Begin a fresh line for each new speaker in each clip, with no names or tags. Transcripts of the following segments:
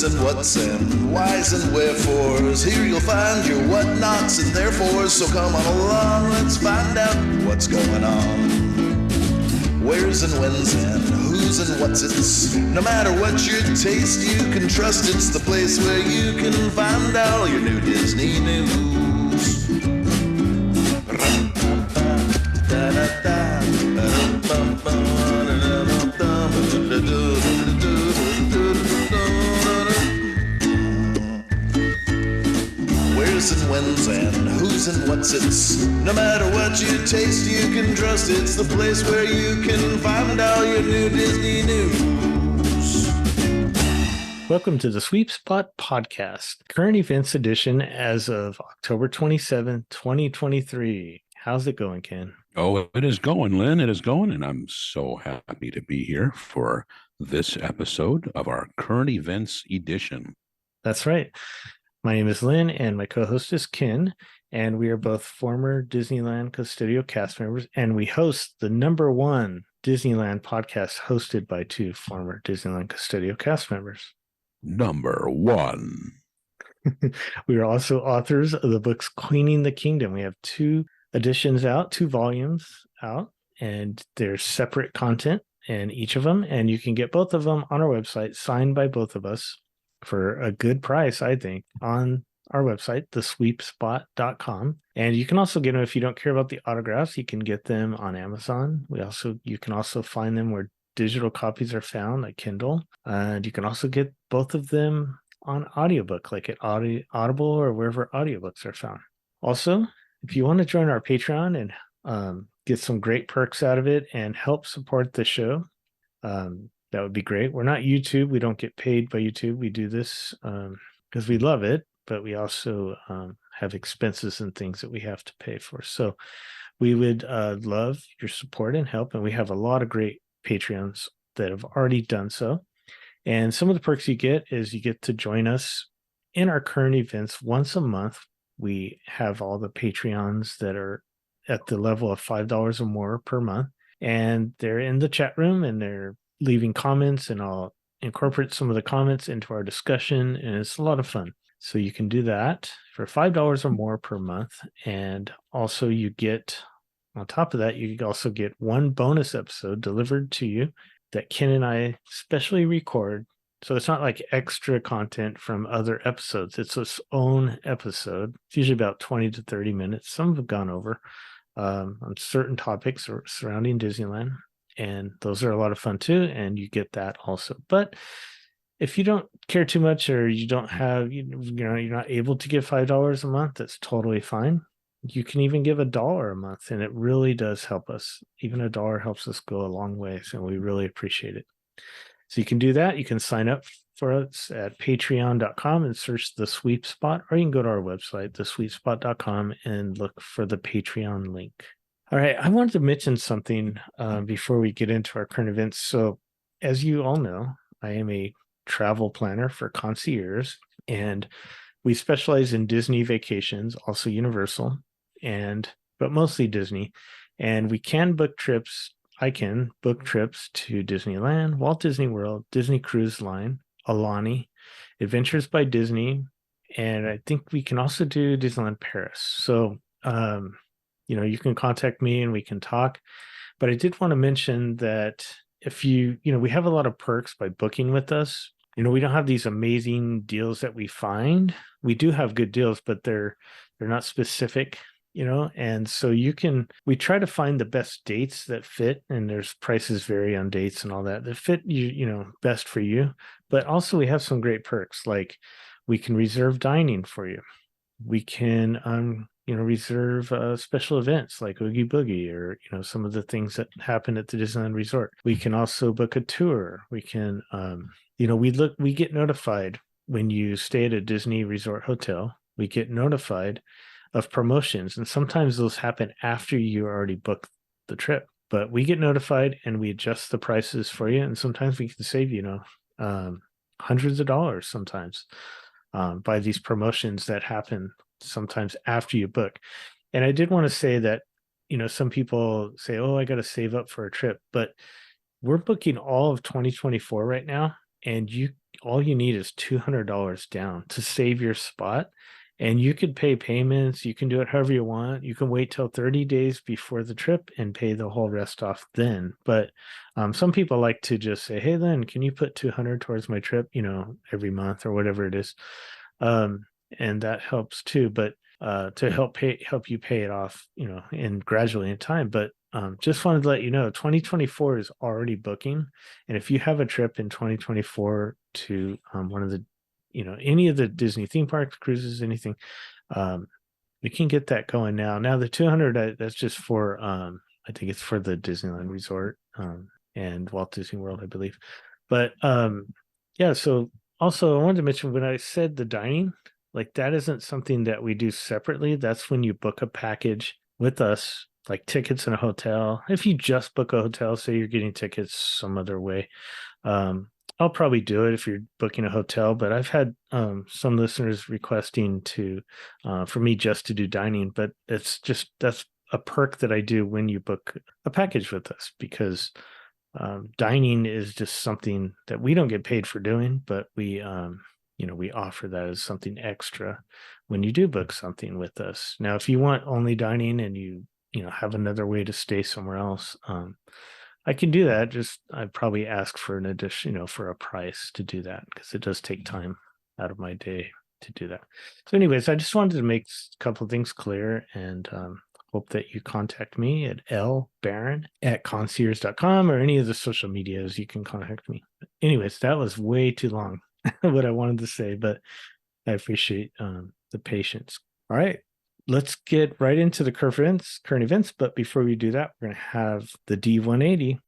and what's and whys and wherefores. Here you'll find your what-nots and therefores. So come on along, let's find out what's going on. Where's and when's and who's and what's it's. No matter what your taste, you can trust it's the place where you can find all your new Disney news. Where's and when's and who's and what's it's. No matter what you taste, you can trust it's the place where you can find all your new Disney news.
Welcome to the Sweep Spot Podcast, current events edition as of October 27, 2023. How's it going, Ken?
Oh, it is going, Lynn. It is going, and I'm so happy to be here for this episode of our current events edition.
That's right. My name is Lynn, and my co-host is Ken, and we are both former Disneyland Custodial cast members, and we host the #1 Disneyland podcast hosted by two former Disneyland Custodial cast members.
#1.
We are also authors of the books Queening the Kingdom. We have 2 editions out, 2 volumes out, and there's separate content in each of them, and you can get both of them on our website, signed by both of us for a good price, I think, on our website, thesweepspot.com. And you can also get them if you don't care about the autographs. You can get them on Amazon. You can also find them where digital copies are found, like Kindle. And you can also get both of them on audiobook, like at Audible or wherever audiobooks are found. Also, if you want to join our Patreon and get some great perks out of it and help support the show, that would be great. We're not YouTube. We don't get paid by YouTube. We do this because we love it, but we also have expenses and things that we have to pay for. So we would love your support and help. And we have a lot of great Patreons that have already done so. And some of the perks you get is you get to join us in our current events once a month. We have all the Patreons that are at the level of $5 or more per month. And they're in the chat room and they're leaving comments, and I'll incorporate some of the comments into our discussion, and it's a lot of fun. So you can do that for $5 or more per month. And also you get, on top of that, you also get 1 bonus episode delivered to you that Ken and I specially record. So it's not like extra content from other episodes. It's its own episode. It's usually about 20 to 30 minutes. Some have gone over on certain topics surrounding Disneyland. And those are a lot of fun too, and you get that also. But if you don't care too much, or you don't have, you're not able to give $5 a month, that's totally fine. You can even give $1 a month, and it really does help us. Even $1 helps us go a long way, so we really appreciate it. So you can do that. You can sign up for us at patreon.com and search The Sweep Spot, or you can go to our website, thesweepspot.com, and look for the Patreon link. All right, I wanted to mention something before we get into our current events. So as you all know, I am a travel planner for Concierge, and we specialize in Disney vacations, also Universal, but mostly Disney. And we can book trips. I can book trips to Disneyland, Walt Disney World, Disney Cruise Line, Alani, Adventures by Disney, and I think we can also do Disneyland Paris. So, you can contact me and we can talk. But I did want to mention that if we have a lot of perks by booking with us. We don't have these amazing deals that we find. We do have good deals, but they're not specific, and so we try to find the best dates that fit, and there's prices vary on dates and all that fit you, best for you. But also we have some great perks, like we can reserve dining for you. We can, reserve special events like Oogie Boogie, or, some of the things that happen at the Disneyland Resort. We can also book a tour. We can, we get notified when you stay at a Disney Resort hotel. We get notified of promotions, and sometimes those happen after you already booked the trip. But we get notified and we adjust the prices for you, and sometimes we can save, hundreds of dollars sometimes by these promotions that happen sometimes after you book. And I did want to say that, some people say, oh, I got to save up for a trip, but we're booking all of 2024 right now. And all you need is $200 down to save your spot. And you could pay payments. You can do it however you want. You can wait till 30 days before the trip and pay the whole rest off then. But some people like to just say, hey, Lynn, can you put 200 towards my trip, every month or whatever it is. And that helps too. But to help you pay it off, and gradually in time. But just wanted to let you know, 2024 is already booking. And if you have a trip in 2024 to one of the any of the Disney theme parks, cruises, anything, we can get that going now. Now the 200, that's just for, I think it's for the Disneyland Resort and Walt Disney World, I believe. But yeah, so also I wanted to mention when I said the dining, like that isn't something that we do separately. That's when you book a package with us, like tickets in a hotel. If you just book a hotel, say you're getting tickets some other way, I'll probably do it if you're booking a hotel, but I've had some listeners requesting for me just to do dining, but that's a perk that I do when you book a package with us, because dining is just something that we don't get paid for doing, but we offer that as something extra when you do book something with us. Now, if you want only dining and you have another way to stay somewhere else, I can do that. I'd probably ask for an addition, for a price to do that, because it does take time out of my day to do that. So anyways, I just wanted to make a couple of things clear, and hope that you contact me at lbarron@concierge.com, or any of the social medias you can contact me. But anyways, that was way too long what I wanted to say, but I appreciate the patience. All right. Let's get right into the current events. But before we do that, we're going to have the D180.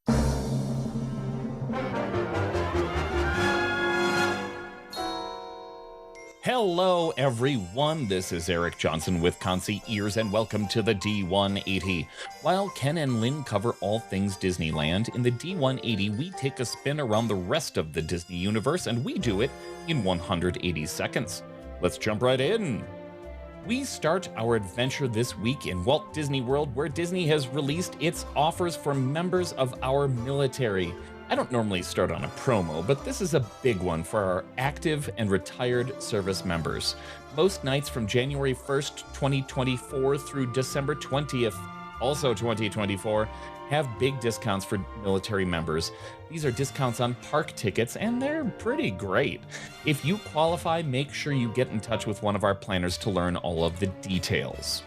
Hello, everyone. This is Eric Johnson with Concierge, and welcome to the D180. While Ken and Lynn cover all things Disneyland, in the D180, we take a spin around the rest of the Disney universe, and we do it in 180 seconds. Let's jump right in. We start our adventure this week in Walt Disney World, where Disney has released its offers for members of our military. I don't normally start on a promo, but this is a big one for our active and retired service members. Most nights from January 1st, 2024 through December 20th, also 2024, have big discounts for military members. These are discounts on park tickets, and they're pretty great. If you qualify, make sure you get in touch with one of our planners to learn all of the details.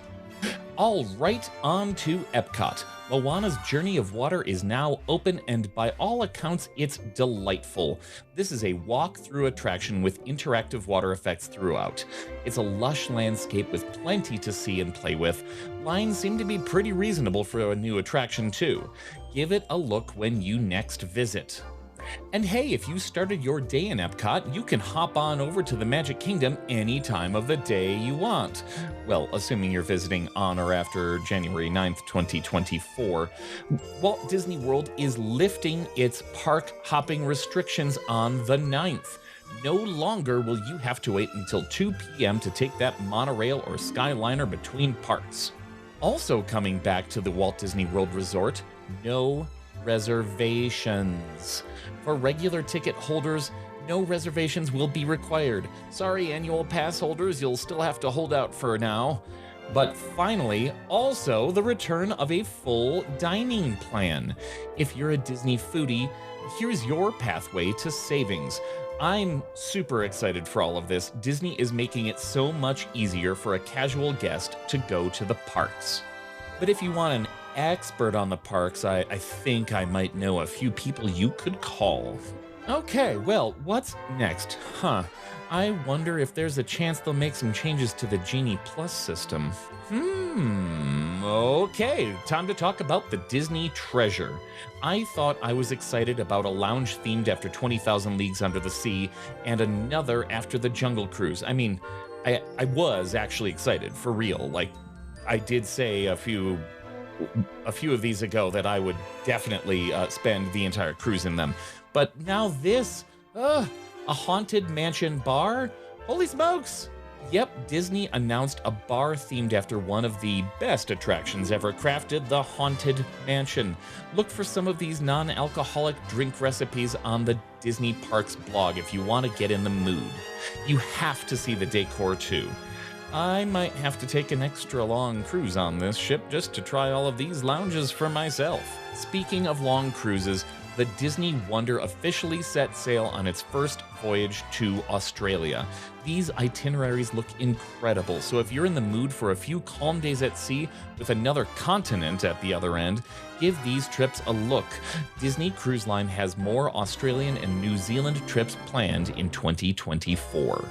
All right, on to Epcot. Moana's Journey of Water is now open, and by all accounts, it's delightful. This is a walk-through attraction with interactive water effects throughout. It's a lush landscape with plenty to see and play with. Lines seem to be pretty reasonable for a new attraction, too. Give it a look when you next visit. And hey, if you started your day in Epcot, you can hop on over to the Magic Kingdom any time of the day you want. Well, assuming you're visiting on or after January 9th, 2024. Walt Disney World is lifting its park hopping restrictions on the 9th. No longer will you have to wait until 2 p.m. to take that monorail or Skyliner between parks. Also coming back to the Walt Disney World Resort, no reservations. For regular ticket holders, no reservations will be required. Sorry, annual pass holders, you'll still have to hold out for now. But finally, also the return of a full dining plan. If you're a Disney foodie, here's your pathway to savings. I'm super excited for all of this. Disney is making it so much easier for a casual guest to go to the parks. But if you want an expert on the parks, I think I might know a few people you could call. Okay, well, what's next? I wonder if there's a chance they'll make some changes to the Genie Plus system. Okay, time to talk about the Disney Treasure. I thought I was excited about a lounge themed after 20,000 Leagues Under the Sea and another after the Jungle Cruise. I mean, I was actually excited, for real. Like, I did say a few of these ago that I would definitely spend the entire cruise in them. But now this, a haunted mansion bar? Holy smokes! Yep, Disney announced a bar themed after one of the best attractions ever crafted, the Haunted Mansion. Look for some of these non-alcoholic drink recipes on the Disney Parks blog if you want to get in the mood. You have to see the decor too. I might have to take an extra long cruise on this ship just to try all of these lounges for myself. Speaking of long cruises, the Disney Wonder officially set sail on its first voyage to Australia. These itineraries look incredible, so if you're in the mood for a few calm days at sea with another continent at the other end, give these trips a look. Disney Cruise Line has more Australian and New Zealand trips planned in 2024.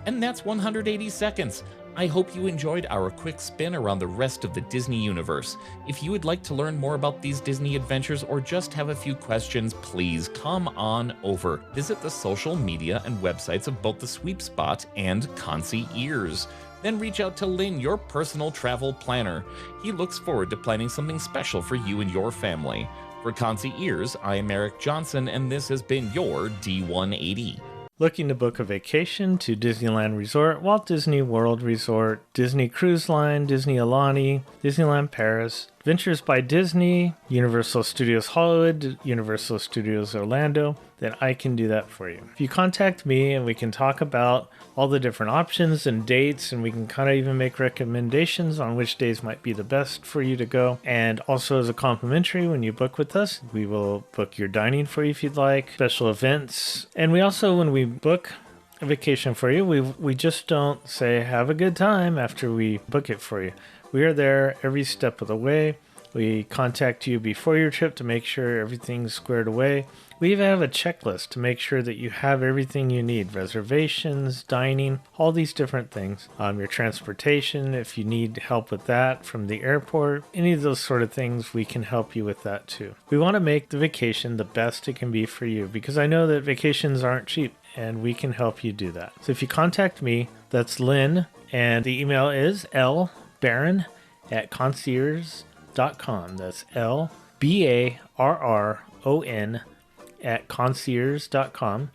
And that's 180 seconds. I hope you enjoyed our quick spin around the rest of the Disney universe. If you would like to learn more about these Disney adventures or just have a few questions, please come on over. Visit the social media and websites of both the Sweep Spot and Concierge. Then reach out to Lynn, your personal travel planner. He looks forward to planning something special for you and your family. For Concierge, I am Eric Johnson, and this has been your D180.
Looking to book a vacation to Disneyland Resort, Walt Disney World Resort, Disney Cruise Line, Disney Alani, Disneyland Paris, Adventures by Disney, Universal Studios Hollywood, Universal Studios Orlando, then I can do that for you. If you contact me and we can talk about all the different options and dates, and we can kind of even make recommendations on which days might be the best for you to go. And also as a complimentary, when you book with us, we will book your dining for you if you'd like, special events. And we also, when we book a vacation for you, we just don't say have a good time after we book it for you. We are there every step of the way. We contact you before your trip to make sure everything's squared away. We even have a checklist to make sure that you have everything you need. Reservations, dining, all these different things. Your transportation, if you need help with that from the airport, any of those sort of things, we can help you with that too. We want to make the vacation the best it can be for you because I know that vacations aren't cheap and we can help you do that. So if you contact me, that's Lynn, and the email is lbarron@concierge.com. That's LBARRON @concierge.com,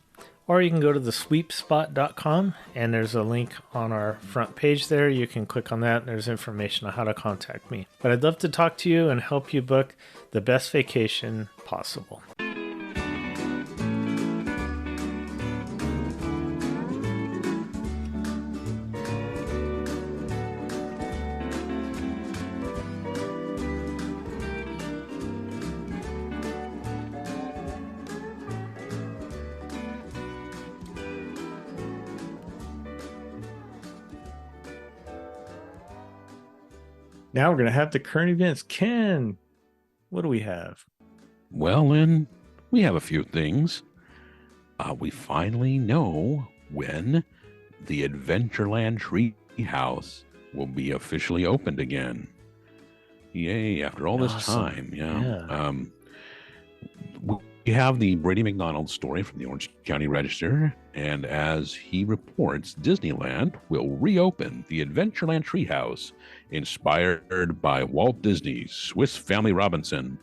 or you can go to the sweepspot.com and there's a link on our front page there. You can click on that and there's information on how to contact me. But I'd love to talk to you and help you book the best vacation possible. Now we're going to have the current events. Ken, what do we have?
Well, Lynn, we have a few things. We finally know when the Adventureland Treehouse will be officially opened again. Yay, after all this time. Yeah. We have the Brady McDonald story from the Orange County Register, and as he reports, Disneyland will reopen the Adventureland Treehouse, inspired by Walt Disney's Swiss Family Robinson,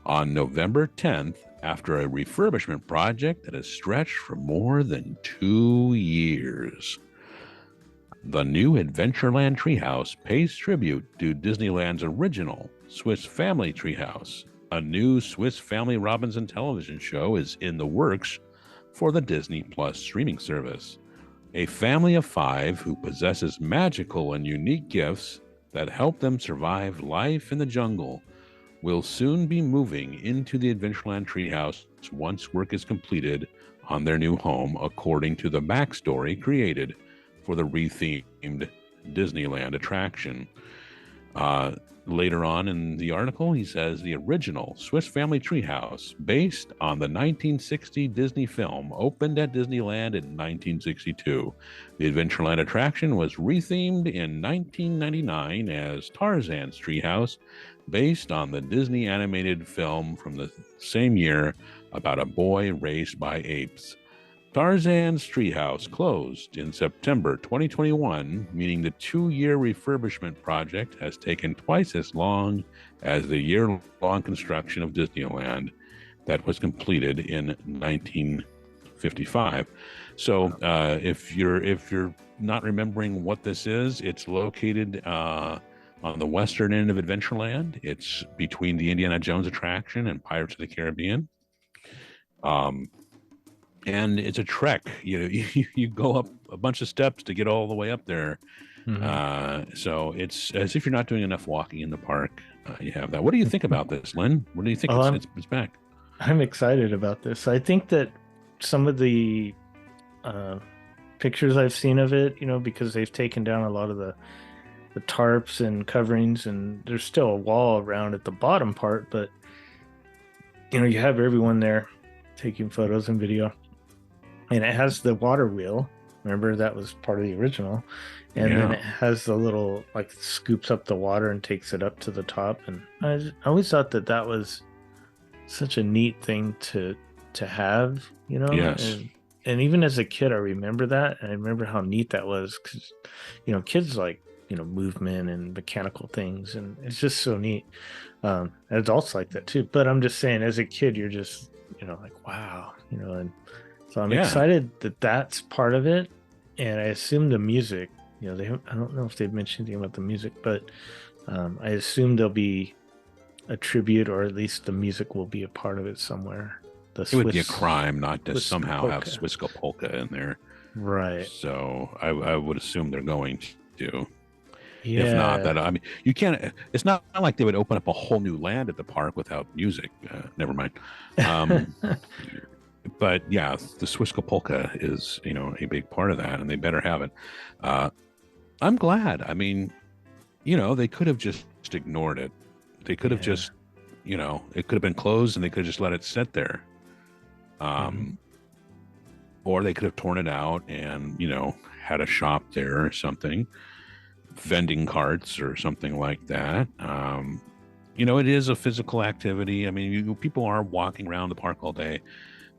on November 10th after a refurbishment project that has stretched for more than 2 years. The new Adventureland Treehouse pays tribute to Disneyland's original Swiss Family Treehouse. A new Swiss Family Robinson television show is in the works for the Disney Plus streaming service. A family of 5 who possesses magical and unique gifts that help them survive life in the jungle will soon be moving into the Adventureland Treehouse once work is completed on their new home, according to the backstory created for the rethemed Disneyland attraction. Later on in the article, he says the original Swiss Family Treehouse, based on the 1960 Disney film, opened at Disneyland in 1962. The Adventureland attraction was rethemed in 1999 as Tarzan's Treehouse, based on the Disney animated film from the same year about a boy raised by apes. Tarzan's Treehouse closed in September 2021, meaning the 2-year refurbishment project has taken twice as long as the year-long construction of Disneyland that was completed in 19 55. So if you're not remembering what this is, it's located on the western end of Adventureland. It's between the Indiana Jones attraction and Pirates of the Caribbean. And it's a trek. You go up a bunch of steps to get all the way up there. So it's as if you're not doing enough walking in the park. You have that. What do you think about this, Lynn? What do you think? It's back.
I'm excited about this. I think that some of the pictures I've seen of it, because they've taken down a lot of the tarps and coverings, and there's still a wall around at the bottom part, but you have everyone there taking photos and video, and it has the water wheel. Remember, that was part of the original. And then it has the little, scoops up the water and takes it up to the top. And I always thought that was such a neat thing to have,
Yes.
And even as a kid, I remember that. And I remember how neat that was because, kids like, movement and mechanical things. And it's just so neat. Adults like that too. But I'm just saying, as a kid, you're just, wow, and so I'm excited that that's part of it. And I assume the music, I don't know if they've mentioned anything about the music, but I assume there'll be a tribute, or at least the music will be a part of it somewhere.
It would be a crime not to somehow have Swiska Polka in there.
Right.
So I would assume they're going to.
Yeah.
If not, you can't. It's not like they would open up a whole new land at the park without music. Never mind. But yeah, the Swiska Polka is, a big part of that, and they better have it. I'm glad. They could have just ignored it. They could have just, it could have been closed, and they could have just let it sit there. Or they could have torn it out and, had a shop there or something, vending carts or something like that. It is a physical activity. People are walking around the park all day.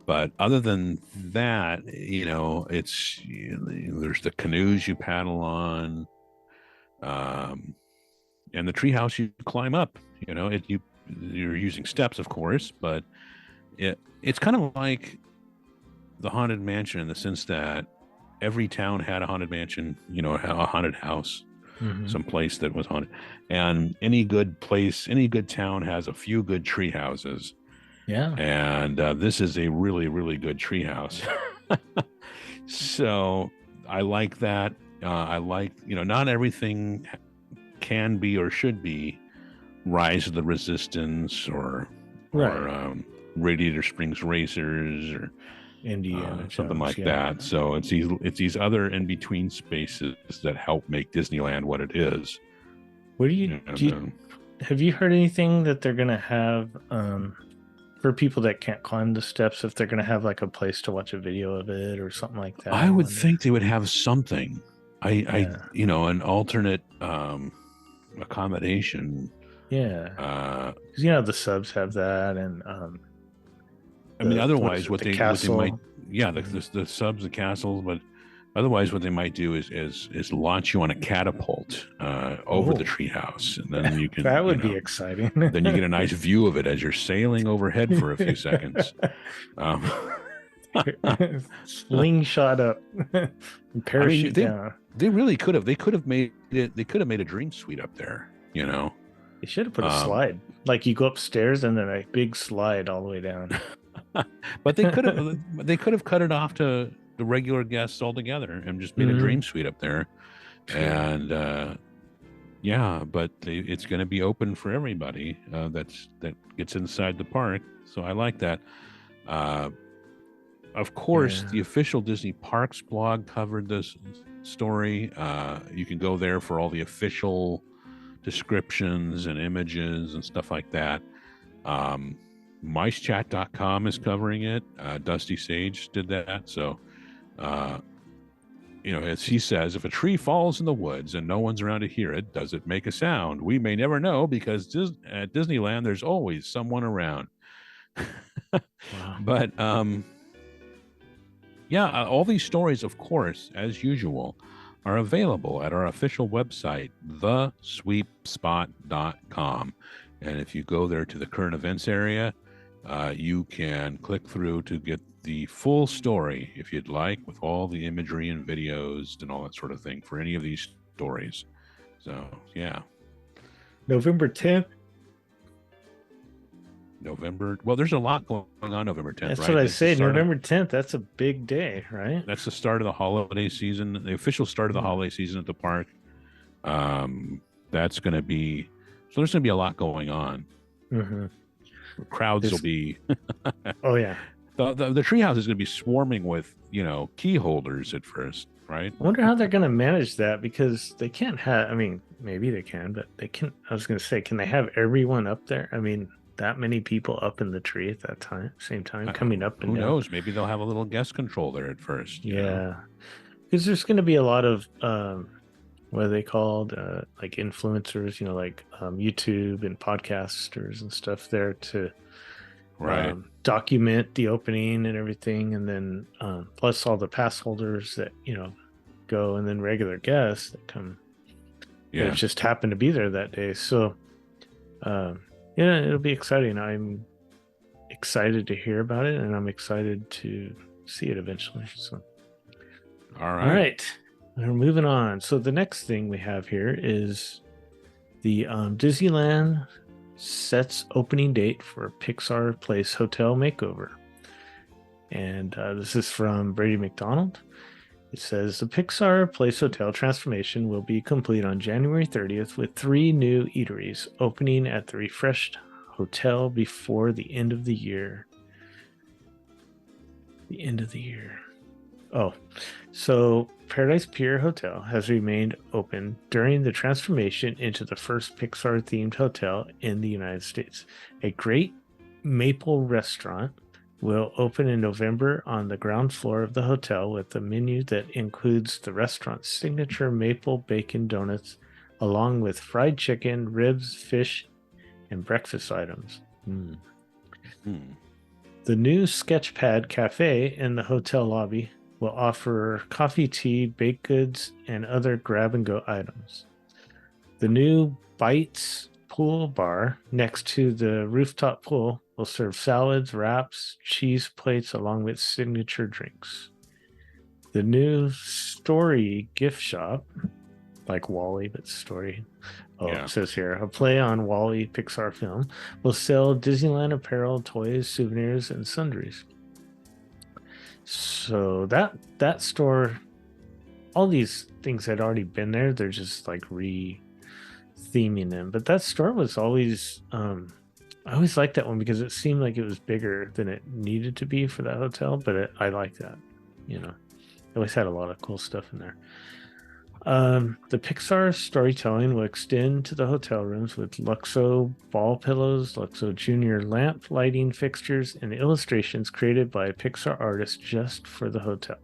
But other than that, it's there's the canoes you paddle on, and the treehouse you climb up. You're using steps, of course, but it's kind of like the Haunted Mansion in the sense that every town had a haunted mansion, a haunted house, some place that was haunted, and any good town has a few good tree houses.
Yeah.
And this is a really, really good treehouse. So I like that. I like, not everything can be or should be Rise of the Resistance or Radiator Springs Racers or
Indiana
something like that. So it's these other in between spaces that help make Disneyland what it is.
What have you heard anything that they're gonna have for people that can't climb the steps, if they're going to have a place to watch a video of it or something like that?
I would think they would have something. An alternate accommodation.
Yeah. Because the subs have that, and
otherwise what they might, the subs, the castles, but otherwise what they might do is launch you on a catapult over the treehouse, and then you can
that would be exciting.
Then you get a nice view of it as you're sailing overhead for a few seconds.
Slingshot up and parachute down.
They really could have. They could have made it. They could have made a dream suite up there.
They should have put a slide. You go upstairs and then a big slide all the way down.
But they could have. They could have cut it off to the regular guests altogether and just made a dream suite up there. And but it's going to be open for everybody that gets inside the park. So I like that. Of course, the official Disney Parks blog covered this story. You can go there for all the official descriptions and images and stuff like that. Micechat.com is covering it. Dusty Sage did that. So, as he says, if a tree falls in the woods and no one's around to hear it, does it make a sound? We may never know, because at Disneyland, there's always someone around.
Wow.
But, all these stories, of course, as usual, are available at our official website, thesweepspot.com. And if you go there to the current events area, you can click through to get the full story, if you'd like, with all the imagery and videos and all that sort of thing for any of these stories. So, yeah.
November 10th.
Well, there's a lot going on November 10th,
That's
right?
what I
That's the
say.
start of-
November 10th. That's a big day, right?
That's the start of the holiday season, the official start of the holiday season at the park. That's going to be, so there's going to be a lot going on.
Mm-hmm.
Crowds will be,
oh yeah.
The treehouse is going to be swarming with, key holders at first, right?
I wonder how they're going to manage that, because they can't have, I mean, maybe they can, but they can, I was going to say, can they have everyone up there? I mean, that many people up in the tree at that same time, coming up and
who
down.
knows? Maybe they'll have a little guest control there at first.
Yeah. Because there's going to be a lot of, what are they called? Like influencers, like YouTube and podcasters and stuff there to document the opening and everything. And then plus all the pass holders that, go, and then regular guests that come. Yeah. That just happened to be there that day. So, it'll be exciting. I'm excited to hear about it, and I'm excited to see it eventually. So, all right. We're moving on. So the next thing we have here is the Disneyland sets opening date for Pixar Place Hotel makeover. And this is from Brady McDonald. It says the Pixar Place Hotel transformation will be complete on January 30th with 3 new eateries opening at the refreshed hotel before the end of the year. The end of the year. Oh, so Paradise Pier Hotel has remained open during the transformation into the first Pixar-themed hotel in the United States. A Great Maple restaurant will open in November on the ground floor of the hotel with a menu that includes the restaurant's signature maple bacon donuts, along with fried chicken, ribs, fish, and breakfast items. The new Sketchpad Cafe in the hotel lobby will offer coffee, tea, baked goods, and other grab-and-go items. The new Bites Pool Bar next to the rooftop pool will serve salads, wraps, cheese plates, along with signature drinks. The new Story gift shop, like Wall-E, but Story. It says here, a play on Wall-E Pixar film, will sell Disneyland apparel, toys, souvenirs, and sundries. So that store, all these things had already been there. They're just like re-theming them. But that store was always, I always liked that one because it seemed like it was bigger than it needed to be for that hotel. But I like that, It always had a lot of cool stuff in there. The Pixar storytelling will extend to the hotel rooms with Luxo ball pillows, Luxo Junior lamp lighting fixtures, and illustrations created by a Pixar artist just for the hotel.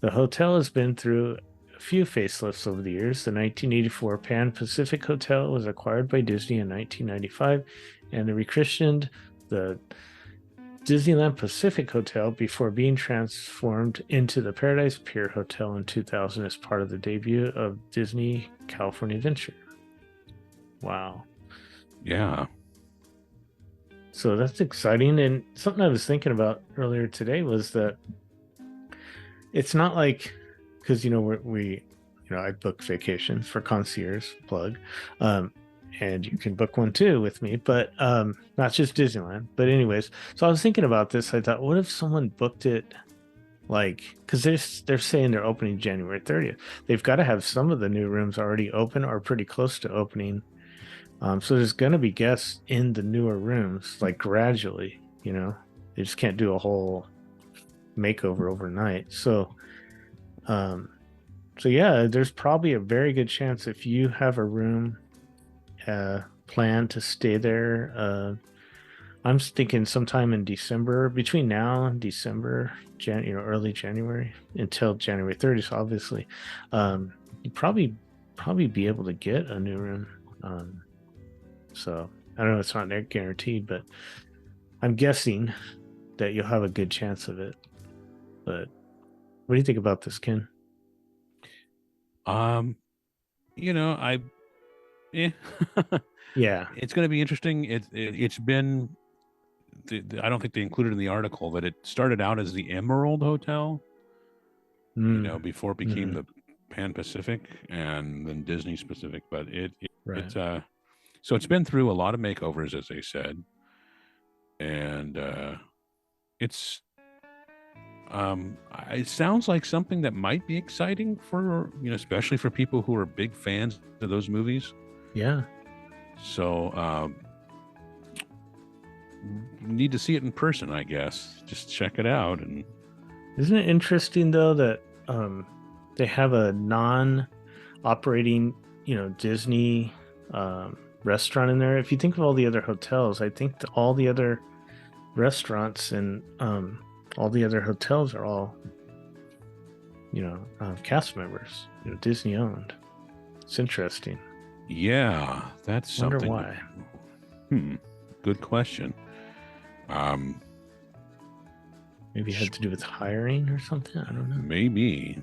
The hotel has been through a few facelifts over the years. The 1984 Pan Pacific Hotel was acquired by Disney in 1995, and rechristened the Disneyland Pacific Hotel before being transformed into the Paradise Pier Hotel in 2000 as part of the debut of Disney California Adventure. Wow.
Yeah.
So that's exciting. And something I was thinking about earlier today was that it's not like, because, I book vacations for concierge plug. And you can book one too with me, but not just Disneyland. But anyways, so I was thinking about this. I thought, what if someone booked it because they're saying they're opening January 30th. They've got to have some of the new rooms already open or pretty close to opening. So there's going to be guests in the newer rooms, like gradually, They just can't do a whole makeover overnight. So yeah, there's probably a very good chance if you have a room plan to stay there. I'm thinking sometime in December, between now and December, early January until January 30th, obviously. You probably be able to get a new room. So I don't know, it's not guaranteed, but I'm guessing that you'll have a good chance of it. But what do you think about this, Ken?
Yeah,
yeah,
it's going to be interesting. It's been I don't think they included in the article that it started out as the Emerald Hotel, before it became the Pan Pacific and then Disney Pacific. But it's so it's been through a lot of makeovers, as they said, and it's it sounds like something that might be exciting for especially for people who are big fans of those movies.
Yeah.
So need to see it in person, I guess. Just check it out. And
isn't it interesting though that they have a non-operating Disney restaurant in there? If you think of all the other hotels, I think that all the other restaurants and all the other hotels are all cast members, Disney owned. It's interesting.
Yeah, that's something.
Wonder why.
Good question.
Maybe it had to do with hiring or something. I don't know.
Maybe.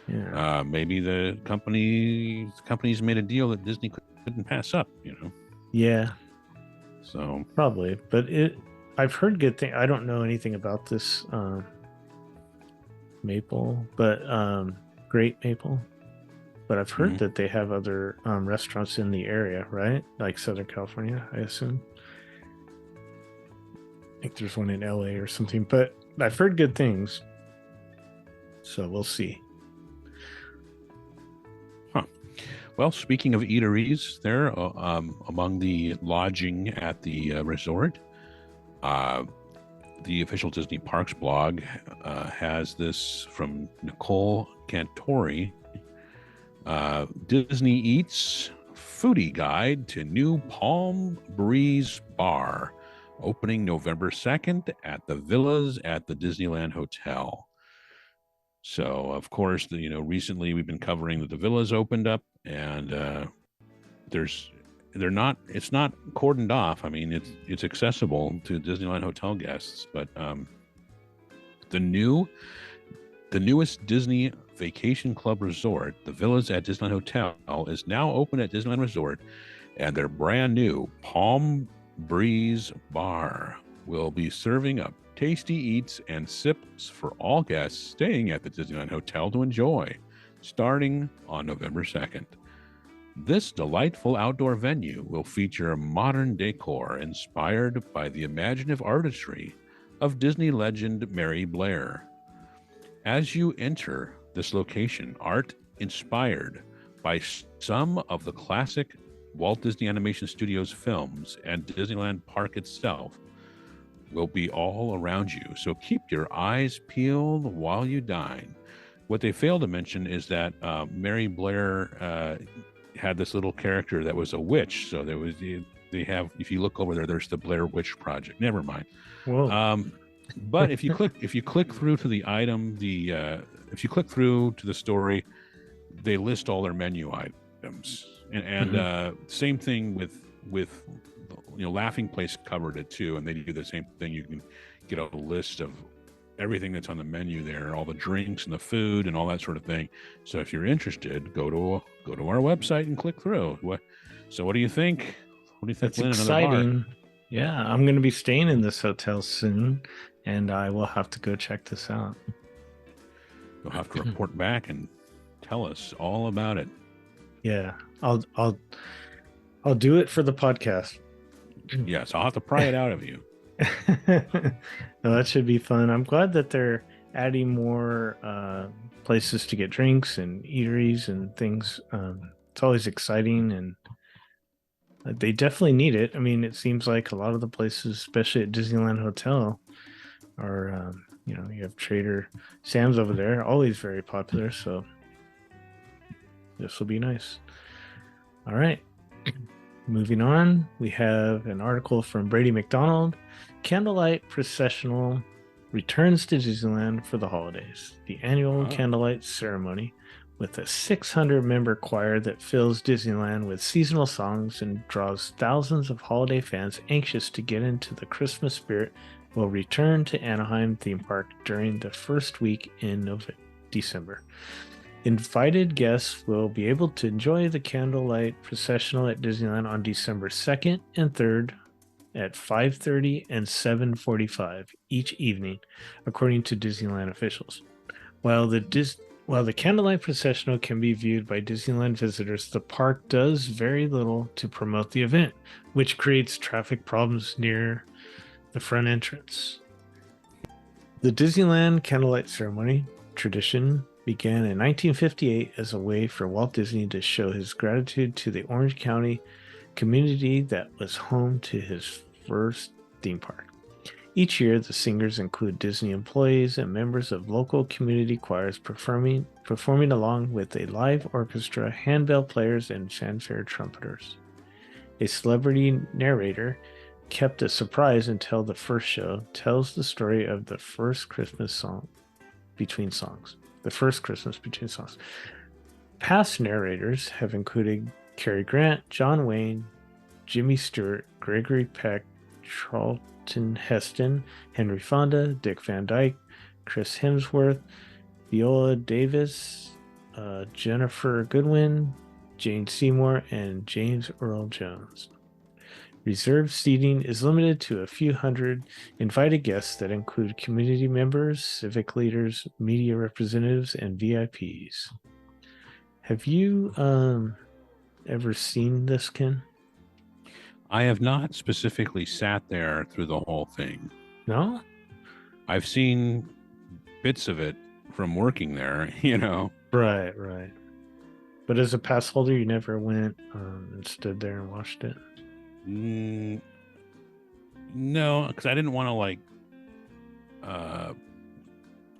Yeah.
Maybe the companies made a deal that Disney couldn't pass up.
Yeah.
So
probably, but I've heard good things. I don't know anything about this maple, but Great Maple. But I've heard that they have other restaurants in the area, right? Like Southern California, I assume. I think there's one in LA or something, but I've heard good things. So we'll see.
Well, speaking of eateries, there among the lodging at the resort, the official Disney Parks blog has this from Nicole Cantori. Disney Eats Foodie Guide to New Palm Breeze Bar, opening November 2nd at the Villas at the Disneyland Hotel. So, of course, recently we've been covering that the Villas opened up, and it's not cordoned off. I mean, it's accessible to Disneyland Hotel guests, but the newest Disney Vacation Club Resort, the Villas at Disneyland Hotel, is now open at Disneyland Resort, and their brand new Palm Breeze Bar will be serving up tasty eats and sips for all guests staying at the Disneyland Hotel to enjoy, starting on November 2nd. This delightful outdoor venue will feature modern decor inspired by the imaginative artistry of Disney legend Mary Blair. As you enter this location, art inspired by some of the classic Walt Disney Animation Studios films and Disneyland Park itself will be all around you. So keep your eyes peeled while you dine. What they fail to mention is that Mary Blair had this little character that was a witch. So they have, if you look over there's the Blair Witch Project. Never mind.
Whoa.
But if you click through to the item, if you click through to the story, they list all their menu items, and same thing with Laughing Place covered it too, and they do the same thing. You can get a list of everything that's on the menu there, all the drinks and the food and all that sort of thing. So if you're interested, go to our website and click through. What do you think? What do you think?
That's exciting. Yeah, I'm going to be staying in this hotel soon, and I will have to go check this out.
You'll have to report back and tell us all about it.
Yeah, I'll do it for the podcast.
Yes, I'll have to pry it out of you.
No, that should be fun. I'm glad that they're adding more places to get drinks and eateries and things. It's always exciting, and they definitely need it. I mean, it seems like a lot of the places, especially at Disneyland Hotel, are you have Trader Sam's over there, always very popular. So this will be nice. All right. Moving on, we have an article from Brady McDonald. Candlelight Processional returns to Disneyland for the holidays. The annual candlelight ceremony with a 600-member choir that fills Disneyland with seasonal songs and draws thousands of holiday fans anxious to get into the Christmas spirit will return to Anaheim theme park during the first week in December. Invited guests will be able to enjoy the candlelight processional at Disneyland on December 2nd and 3rd, at 5:30 and 7:45 each evening, according to Disneyland officials. While the candlelight processional can be viewed by Disneyland visitors, the park does very little to promote the event, which creates traffic problems near the front entrance. The Disneyland Candlelight Ceremony tradition began in 1958 as a way for Walt Disney to show his gratitude to the Orange County community that was home to his first theme park. Each year, the singers include Disney employees and members of local community choirs performing along with a live orchestra, handbell players, and fanfare trumpeters. A celebrity narrator, kept a surprise until the first show, tells the story of the first Christmas song between songs. The first Christmas between songs. Past narrators have included Cary Grant, John Wayne, Jimmy Stewart, Gregory Peck, Charlton Heston, Henry Fonda, Dick Van Dyke, Chris Hemsworth, Viola Davis, Jennifer Goodwin, Jane Seymour, and James Earl Jones. Reserved seating is limited to a few hundred invited guests that include community members, civic leaders, media representatives, and VIPs. Have you ever seen this, Ken?
I have not specifically sat there through the whole thing.
No?
I've seen bits of it from working there,
Right. But as a pass holder, you never went and stood there and watched it?
No, because I didn't want to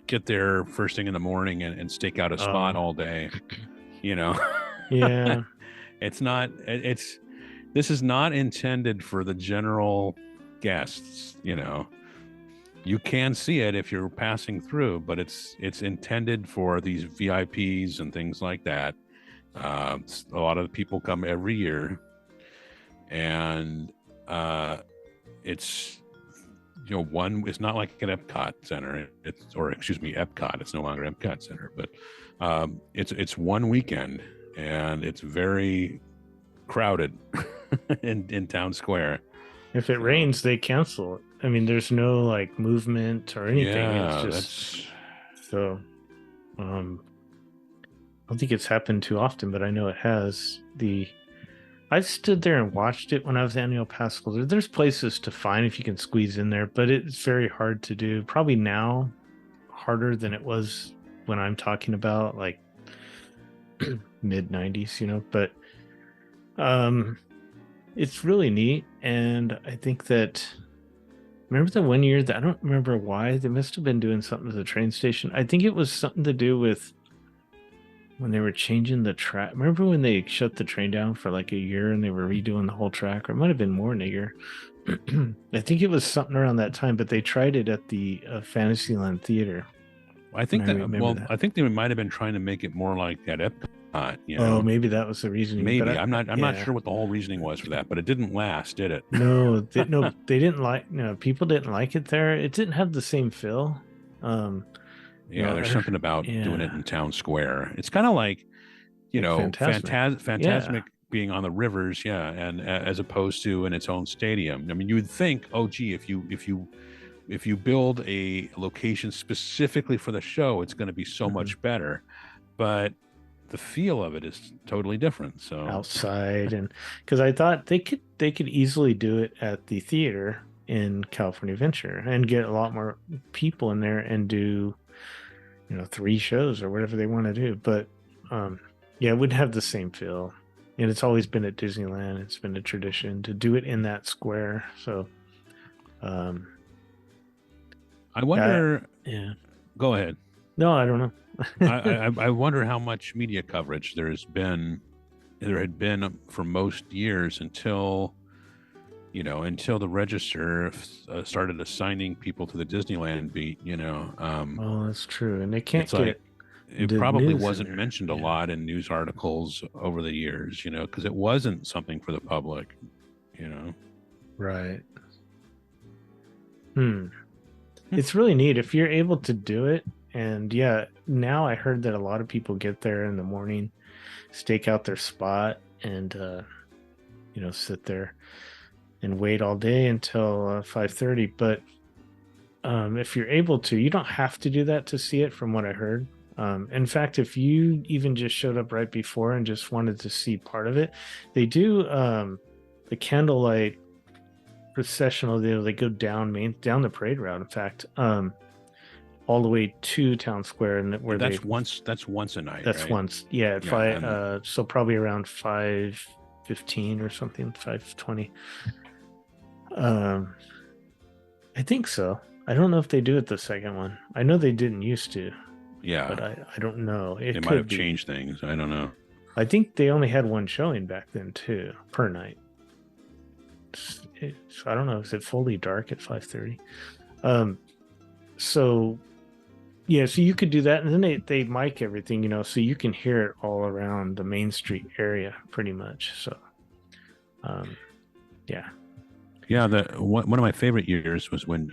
get there first thing in the morning and stake out a spot all day.
Yeah.
This is not intended for the general guests. You can see it if you're passing through, but it's intended for these VIPs and things like that. A lot of the people come every year. And it's it's not like an Epcot Center. Epcot. It's no longer Epcot Center, but it's one weekend, and it's very crowded in Town Square.
If it rains, they cancel it. I mean, there's no movement or anything.
Yeah,
it's just so. I don't think it's happened too often, but I know it has. I stood there and watched it when I was annual pass holder. There's places to find if you can squeeze in there, but it's very hard to do. Probably now harder than it was when I'm talking about mid 90s, but it's really neat. And I think that, remember the one year that I don't remember why, they must have been doing something to the train station. I think it was something to do with when they were changing the track. Remember when they shut the train down for a year and they were redoing the whole track? Or it might have been more than a year. I think it was something around that time, but they tried it at the Fantasyland Theater.
I think I think they might have been trying to make it more like that Epcot.
Oh, maybe that was the reasoning.
Maybe I'm not sure what the whole reasoning was for that, but it didn't last, did it?
No, they didn't like. No, people didn't like it there. It didn't have the same feel.
There's something about doing it in Town Square. It's kind of like, Fantasmic being on the rivers, and as opposed to in its own stadium. I mean, you would think, oh, gee, if you build a location specifically for the show, it's going to be so much better. But the feel of it is totally different. So
outside, and because I thought they could easily do it at the theater in California Adventure and get a lot more people in there and do 3 shows or whatever they want to do. But it wouldn't have the same feel. And it's always been at Disneyland. It's been a tradition to do it in that square. So
I wonder. Go ahead.
No, I don't know.
I wonder how much media coverage there had been for most years until the Register started assigning people to the Disneyland beat.
Oh, that's true, and they can't get.
It probably wasn't mentioned a lot in news articles over the years, because it wasn't something for the public,
Right. It's really neat if you're able to do it. And now I heard that a lot of people get there in the morning, stake out their spot, and sit there. and wait all day until 5:30. But if you're able to, you don't have to do that to see it, from what I heard. In fact, if you even just showed up right before and just wanted to see part of it, they do the candlelight processional. They go down the parade route. In fact, all the way to Town Square, and where
that's once a night.
That's
right?
once, yeah. So probably around 5:15 or something, 5:20. I think so. I don't know if they do it the second one. I know they didn't used to.
Yeah,
but I don't know. It
they
could
might have
be.
changed things. I don't know.
I think they only had one showing back then too, per night. So I don't know. Is it fully dark at 5:30? So yeah, so you could do that, and then they mic everything, so you can hear it all around the Main Street area, pretty much. So, yeah.
One of my favorite years was when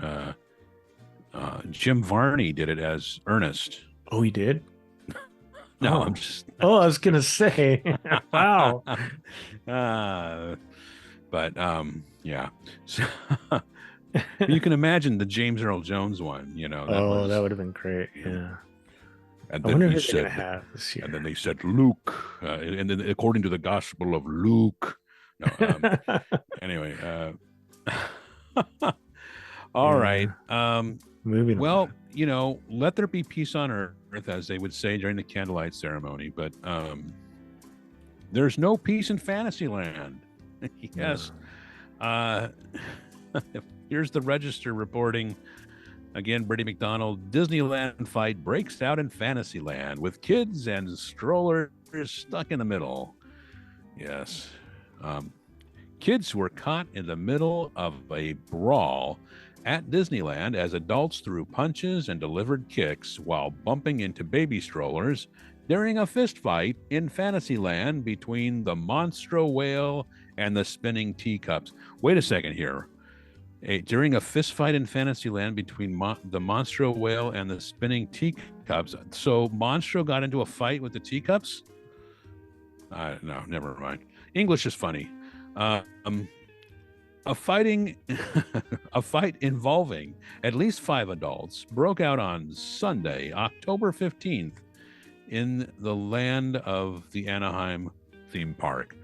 Jim Varney did it as Ernest.
Oh, he did?
No,
Oh.
I'm just.
Oh, I was gonna say, wow.
But yeah. So, you can imagine the James Earl Jones one.
That would have been great. Yeah.
And
I
then
wonder
he
who they're
said,
gonna have this year.
and then they said Luke, and then according to the Gospel of Luke. No. Anyway. All right.
Moving
well,
on.
let there be peace on earth, as they would say during the candlelight ceremony, but there's no peace in Fantasyland. Yes. Here's the Register reporting. Again, Brittany McDonald, Disneyland fight breaks out in Fantasyland with kids and strollers stuck in the middle. Yes. Kids were caught in the middle of a brawl at Disneyland as adults threw punches and delivered kicks while bumping into baby strollers during a fist fight in Fantasyland between the Monstro whale and the spinning teacups. Wait a second here. During a fist fight in Fantasyland between the Monstro whale and the spinning teacups. So Monstro got into a fight with the teacups? No, never mind. English is funny. A fight involving at least 5 adults broke out on Sunday, October 15th, in the land of the Anaheim theme park.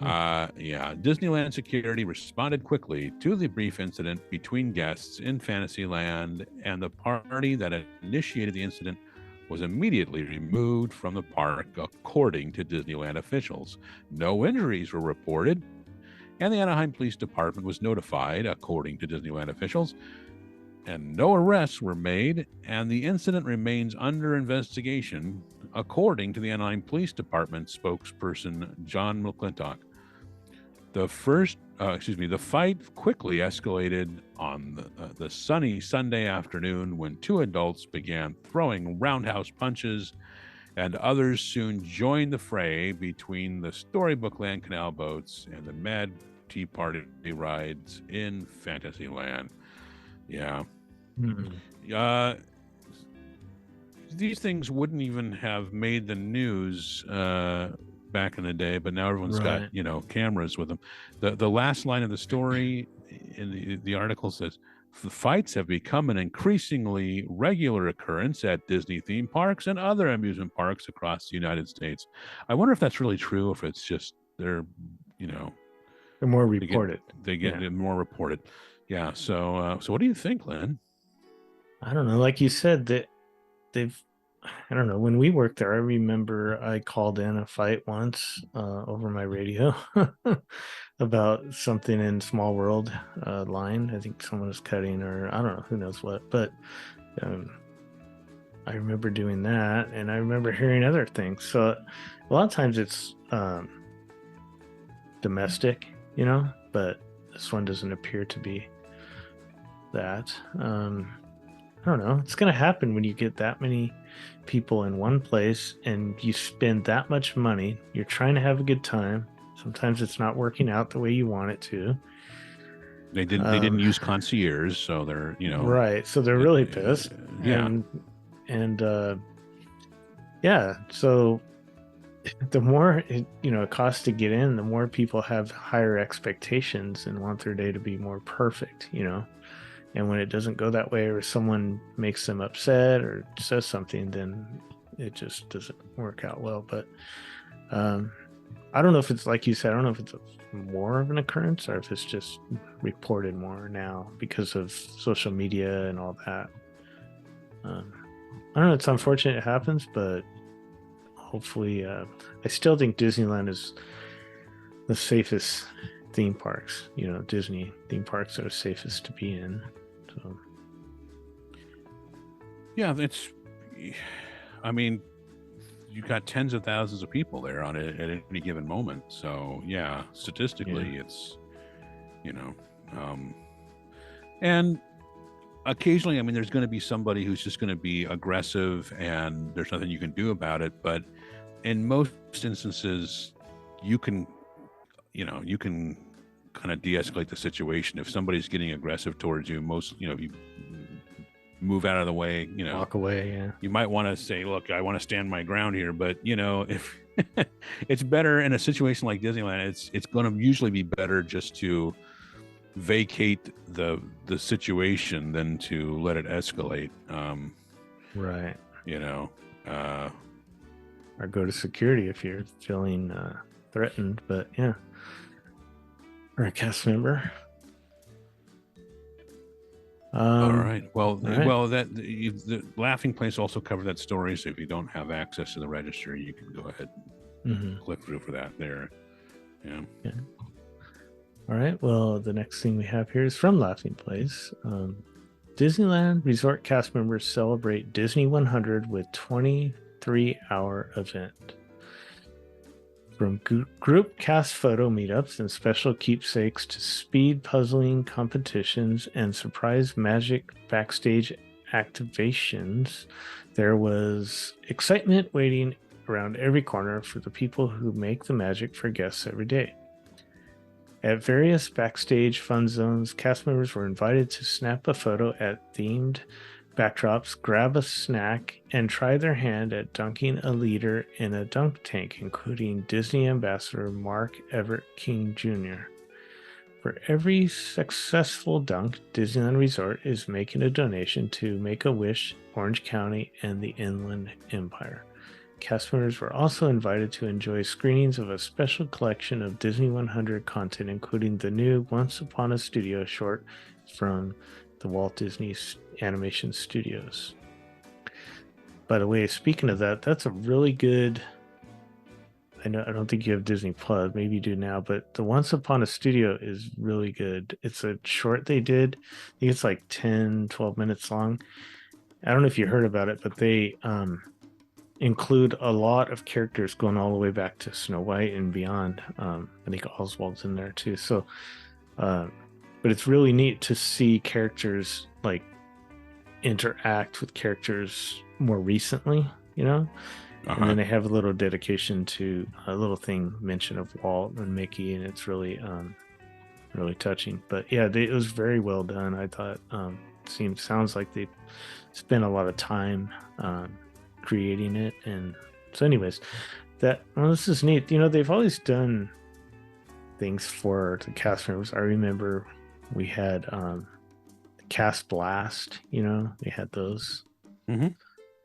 Disneyland security responded quickly to the brief incident between guests in Fantasyland, and the party that initiated the incident was immediately removed from the park, according to Disneyland officials. No injuries were reported, and the Anaheim Police Department was notified, according to Disneyland officials, and no arrests were made, and the incident remains under investigation, according to the Anaheim Police Department spokesperson John McClintock. The fight quickly escalated on the sunny Sunday afternoon when 2 adults began throwing roundhouse punches, and others soon joined the fray between the Storybook Land canal boats and the Mad Tea Party rides in Fantasyland. Yeah.
Mm-hmm.
These things wouldn't even have made the news back in the day, but now everyone's got cameras with them. The last line of the story in the article says, the fights have become an increasingly regular occurrence at Disney theme parks and other amusement parks across the United States. I wonder if that's really true, if it's just they're
more reported.
They get more reported. Yeah. So what do you think, Lynn?
I don't know. Like you said, that I don't know. When we worked there, I remember I called in a fight once over my radio about something in Small World line. I think someone was cutting, or I don't know, who knows what. But I remember doing that, and I remember hearing other things. So a lot of times it's domestic, but this one doesn't appear to be that. I don't know. It's going to happen when you get that many people in one place and you spend that much money. You're trying to have a good time. Sometimes it's not working out the way you want it to.
They didn't use concierge, so they're
right. So they're really pissed.
Yeah.
And so the more it costs to get in, the more people have higher expectations and want their day to be more perfect, and when it doesn't go that way, or someone makes them upset or says something, then it just doesn't work out well. But I don't know if it's like you said, I don't know if it's more of an occurrence or if it's just reported more now because of social media and all that. I don't know, it's unfortunate it happens, but hopefully I still think Disneyland is the safest theme parks. Disney theme parks are the safest to be in. So
yeah, I mean, you've got tens of thousands of people there on it at any given moment. So yeah, statistically, it's and occasionally, I mean, there's going to be somebody who's just going to be aggressive, and there's nothing you can do about it. But in most instances, you can kind of de-escalate the situation. If somebody's getting aggressive towards you, you move out of the way,
walk away. Yeah,
you might want to say, look, I want to stand my ground here. But if it's better in a situation like Disneyland, it's going to usually be better just to vacate the situation than to let it escalate.
Right.
Or
go to security if you're feeling threatened. But yeah, or a cast member.
All right. Well,
right.
The Laughing Place also covered that story. So if you don't have access to the registry, you can go ahead and click through for that there. Yeah.
All right. Well, the next thing we have here is from Laughing Place. Disneyland Resort cast members celebrate Disney 100 with 23-hour event. From group cast photo meetups and special keepsakes to speed puzzling competitions and surprise magic backstage activations, there was excitement waiting around every corner for the people who make the magic for guests every day. At various backstage fun zones, cast members were invited to snap a photo at themed backdrops, grab a snack, and try their hand at dunking a liter in a dunk tank, including Disney ambassador Mark Everett King Jr. For every successful dunk, Disneyland Resort is making a donation to Make-A-Wish, Orange County, and the Inland Empire. Cast members were also invited to enjoy screenings of a special collection of Disney 100 content, including the new Once Upon a Studio short from the Walt Disney Animation Studios. By the way, speaking of that, that's a really good... I don't think you have Disney Plus, maybe you do now, but the Once Upon a Studio is really good. It's a short they did. I think it's like 10, 12 minutes long. I don't know if you heard about it, but they include a lot of characters going all the way back to Snow White and beyond. I think Oswald's in there too. So, but it's really neat to see characters like interact with characters more recently, and then they have a little dedication to a little thing mention of Walt and Mickey, and it's really, really touching. But yeah, it was very well done. I thought, sounds like they spent a lot of time, creating it. And so anyways, this is neat. They've always done things for the cast members. I remember we had the Cast Blast, we had those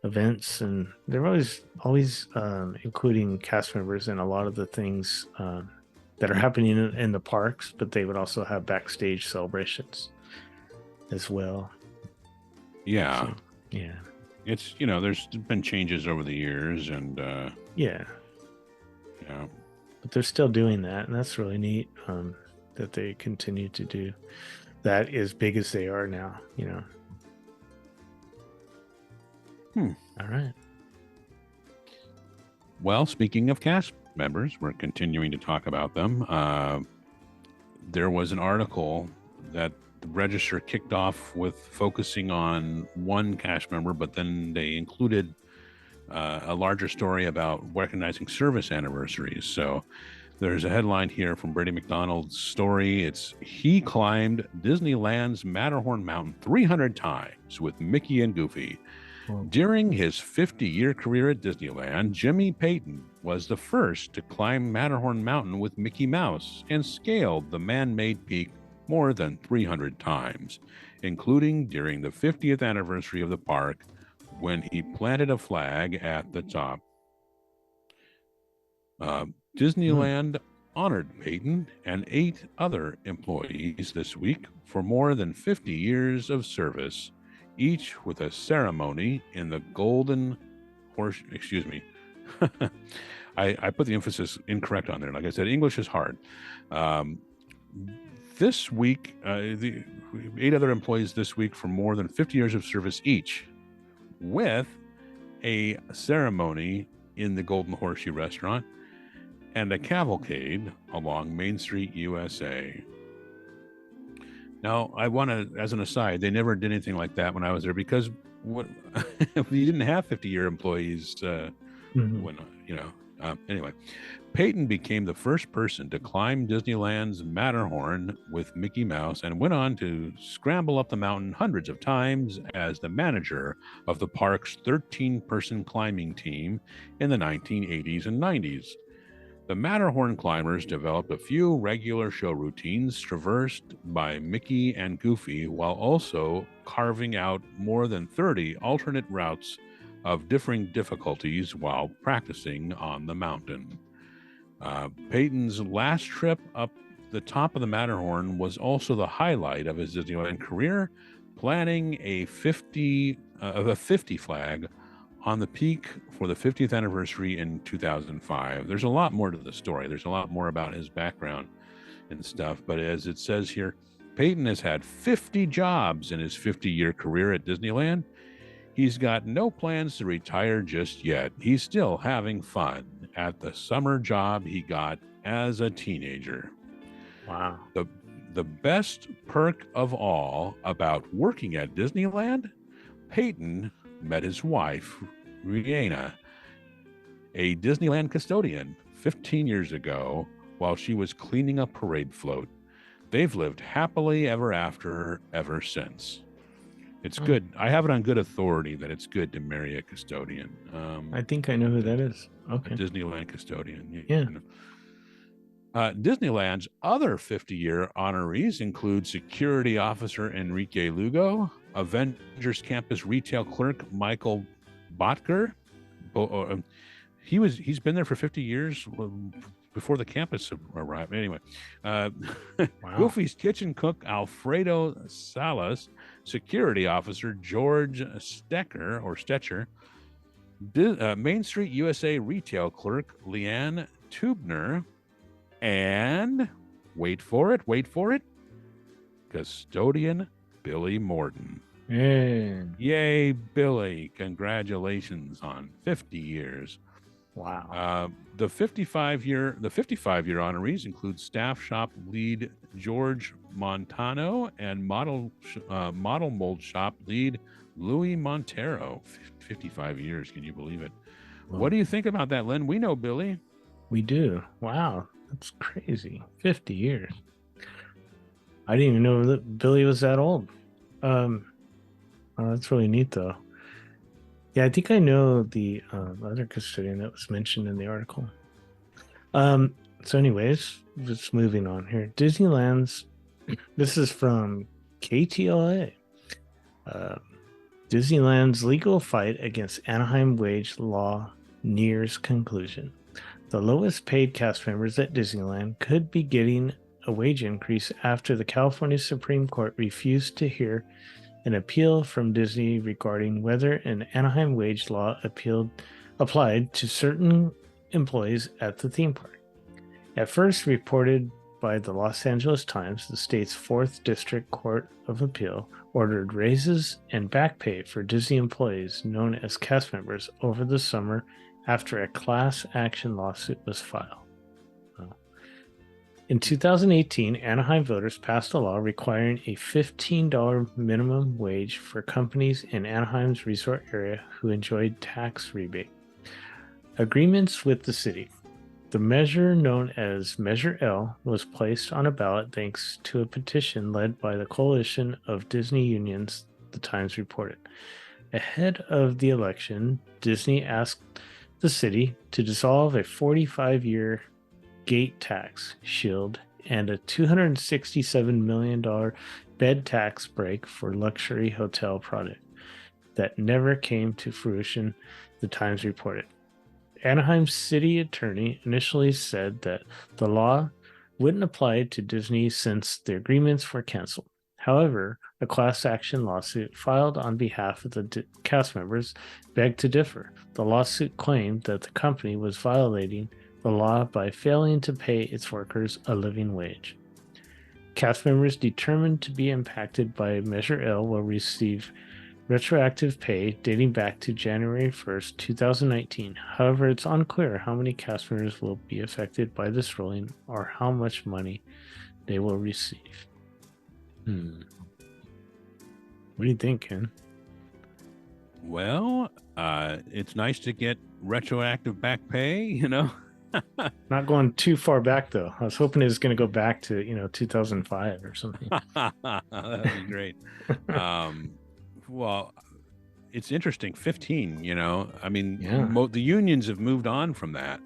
events, and they're always including cast members in a lot of the things that are happening in the parks, but they would also have backstage celebrations as well.
Yeah.
So, yeah.
It's, there's been changes over the years, and
yeah, but they're still doing that, and that's really neat, that they continue to do that as big as they are now. All right.
Well, speaking of cast members, we're continuing to talk about them. There was an article that the Register kicked off with focusing on one cast member, but then they included a larger story about recognizing service anniversaries. So there's a headline here from Brady McDonald's story. It's, he climbed Disneyland's Matterhorn Mountain 300 times with Mickey and Goofy. During his 50-year career at Disneyland, Jimmy Peyton was the first to climb Matterhorn Mountain with Mickey Mouse and scaled the man-made peak more than 300 times, including during the 50th anniversary of the park when he planted a flag at the top. Disneyland honored Peyton and 8 other employees this week for more than 50 years of service, each with a ceremony in the Golden Horse. Excuse me. I put the emphasis incorrect on there. Like I said, English is hard. This week, the 8 other employees this week for more than 50 years of service each, with a ceremony in the Golden Horseshoe restaurant and a cavalcade along Main Street, USA. Now, I want to, as an aside, they never did anything like that when I was there because what you didn't have 50-year employees when, anyway. Peyton became the first person to climb Disneyland's Matterhorn with Mickey Mouse and went on to scramble up the mountain hundreds of times as the manager of the park's 13-person climbing team in the 1980s and 90s. The Matterhorn climbers developed a few regular show routines traversed by Mickey and Goofy while also carving out more than 30 alternate routes of differing difficulties while practicing on the mountain. Peyton's last trip up the top of the Matterhorn was also the highlight of his Disneyland career, planting a 50 flag on the peak for the 50th anniversary in 2005. There's a lot more to the story. There's a lot more about his background and stuff. But as it says here, Peyton has had 50 jobs in his 50-year career at Disneyland. He's got no plans to retire just yet. He's still having fun at the summer job he got as a teenager.
Wow.
The best perk of all about working at Disneyland, Peyton met his wife, Rihanna, a Disneyland custodian, 15 years ago while she was cleaning a parade float. They've lived happily ever after ever since. It's good. I have it on good authority that it's good to marry a custodian.
I think I know who that is. Okay.
A Disneyland custodian.
Yeah.
Disneyland's other 50-year honorees include security officer Enrique Lugo, Avengers Campus retail clerk Michael Botker. He's been there for 50 years before the campus arrived. Anyway,
Wow.
Goofy's kitchen cook Alfredo Salas, security officer George Stetcher, Main Street USA retail clerk Leanne Tubner, and wait for it, custodian Billy Morton. Yay, Billy. Congratulations on 50 years.
Wow.
The 55-year honorees include staff shop lead George Montano and model mold shop lead Louis Montero. 55 years. Can you believe it?
Wow.
What do you think about that, Lynn? We know Billy.
We do. Wow. That's crazy. 50 years. I didn't even know that Billy was that old. That's really neat, though. Yeah, I think I know the other custodian that was mentioned in the article. So anyways, just moving on here. Disneyland's, this is from KTLA. Disneyland's legal fight against Anaheim wage law nears conclusion. The lowest paid cast members at Disneyland could be getting a wage increase after the California Supreme Court refused to hear an appeal from Disney regarding whether an Anaheim wage law applied to certain employees at the theme park. At first reported by the Los Angeles Times, the state's 4th District Court of Appeal ordered raises and back pay for Disney employees known as cast members over the summer after a class action lawsuit was filed. In 2018, Anaheim voters passed a law requiring a $15 minimum wage for companies in Anaheim's resort area who enjoyed tax rebate. Agreements with the city. The measure, known as Measure L, was placed on a ballot thanks to a petition led by the Coalition of Disney Unions, the Times reported. Ahead of the election, Disney asked the city to dissolve a 45-year gate tax shield and a $267 million bed tax break for luxury hotel product that never came to fruition, the Times reported. Anaheim's city attorney initially said that the law wouldn't apply to Disney since the agreements were canceled. However, a class action lawsuit filed on behalf of the cast members begged to differ. The lawsuit claimed that the company was violating the law by failing to pay its workers a living wage. Cast members determined to be impacted by Measure L will receive retroactive pay dating back to January 1st, 2019. However, it's unclear how many cast members will be affected by this ruling or how much money they will receive. What do you think, Ken?
Well, it's nice to get retroactive back pay, you know.
Not going too far back, though. I was hoping it was going to go back to, 2005 or something.
That would be great. Well, it's interesting. 15, I mean,
Yeah.
the unions have moved on from that.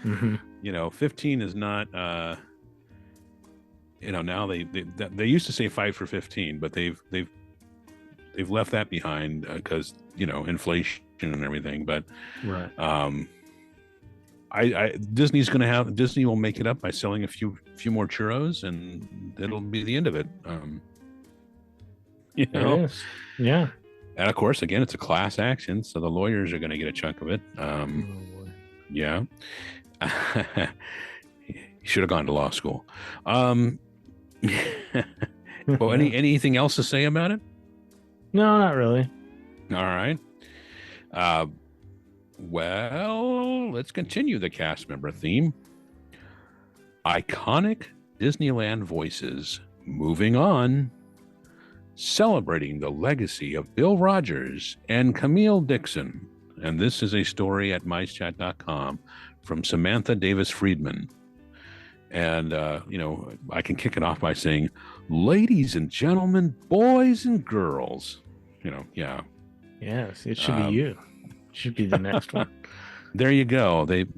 Mm-hmm.
15 is not, now they used to say fight for 15, but they've left that behind because, inflation and everything. But,
Right.
Disney will make it up by selling a few more churros, and that'll be the end of it.
There it is. Yeah.
And of course, again, it's a class action, so the lawyers are going to get a chunk of it.
Oh, boy.
Yeah. You should have gone to law school. Well, anything else to say about it?
No, not really.
All right. Well, let's continue the cast member theme. Iconic Disneyland voices moving on. Celebrating the legacy of Bill Rogers and Camille Dixon. And this is a story at micechat.com from Samantha Davis Friedman. And, I can kick it off by saying, ladies and gentlemen, boys and girls, yeah.
Yes, it should be you. It should be the next one.
There you go. That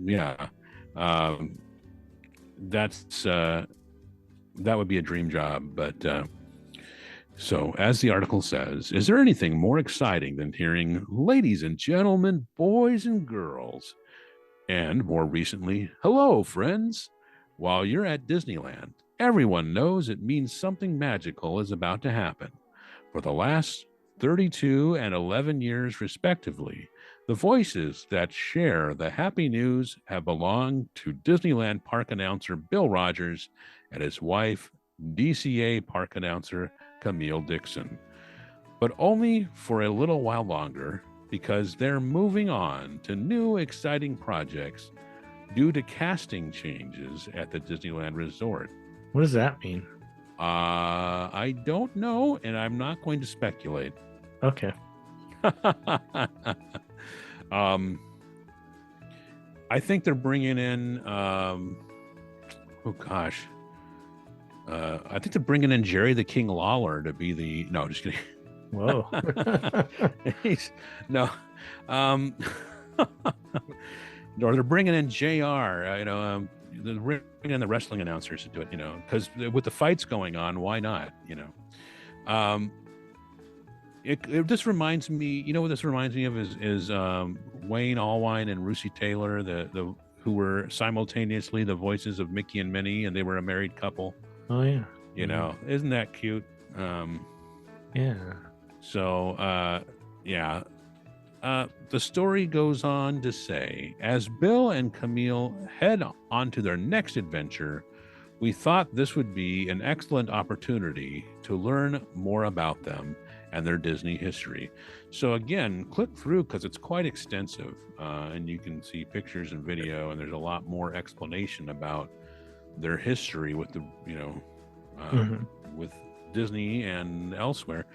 would be a dream job. But so as the article says, is there anything more exciting than hearing ladies and gentlemen, boys and girls? And more recently, hello, friends. While you're at Disneyland, everyone knows it means something magical is about to happen. For the last 32 and 11 years, respectively, the voices that share the happy news have belonged to Disneyland park announcer Bill Rogers and his wife, DCA park announcer Camille Dixon. But only for a little while longer, because they're moving on to new exciting projects due to casting changes at the Disneyland Resort.
What does that mean?
I don't know, and I'm not going to speculate.
Okay.
I think they're bringing in, I think they're bringing in Jerry the King Lawler to be the, no, just kidding.
Whoa.
Or they're bringing in JR, they're bringing in the wrestling announcers to do it, because with the fights going on, why not, It just reminds me, what this reminds me of is Wayne Allwine and Russi Taylor, the who were simultaneously the voices of Mickey and Minnie, and they were a married couple.
Oh yeah.
Isn't that cute?
Yeah.
So the story goes on to say, as Bill and Camille head on to their next adventure, we thought this would be an excellent opportunity to learn more about them and their Disney history. So again, click through because it's quite extensive, and you can see pictures and video, and there's a lot more explanation about their history with the, with Disney and elsewhere.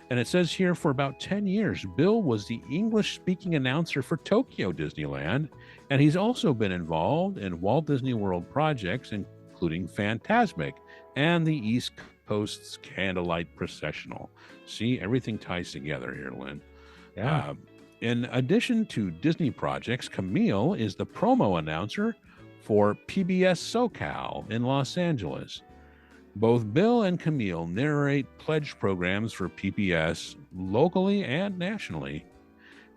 And it says here, for about 10 years, Bill was the English-speaking announcer for Tokyo Disneyland, and he's also been involved in Walt Disney World projects, including Fantasmic and the East Coast's Candlelight Processional. See, everything ties together here, Lynn.
Yeah.
In addition to Disney projects, Camille is the promo announcer for PBS SoCal in Los Angeles. Both Bill and Camille narrate pledge programs for PBS locally and nationally,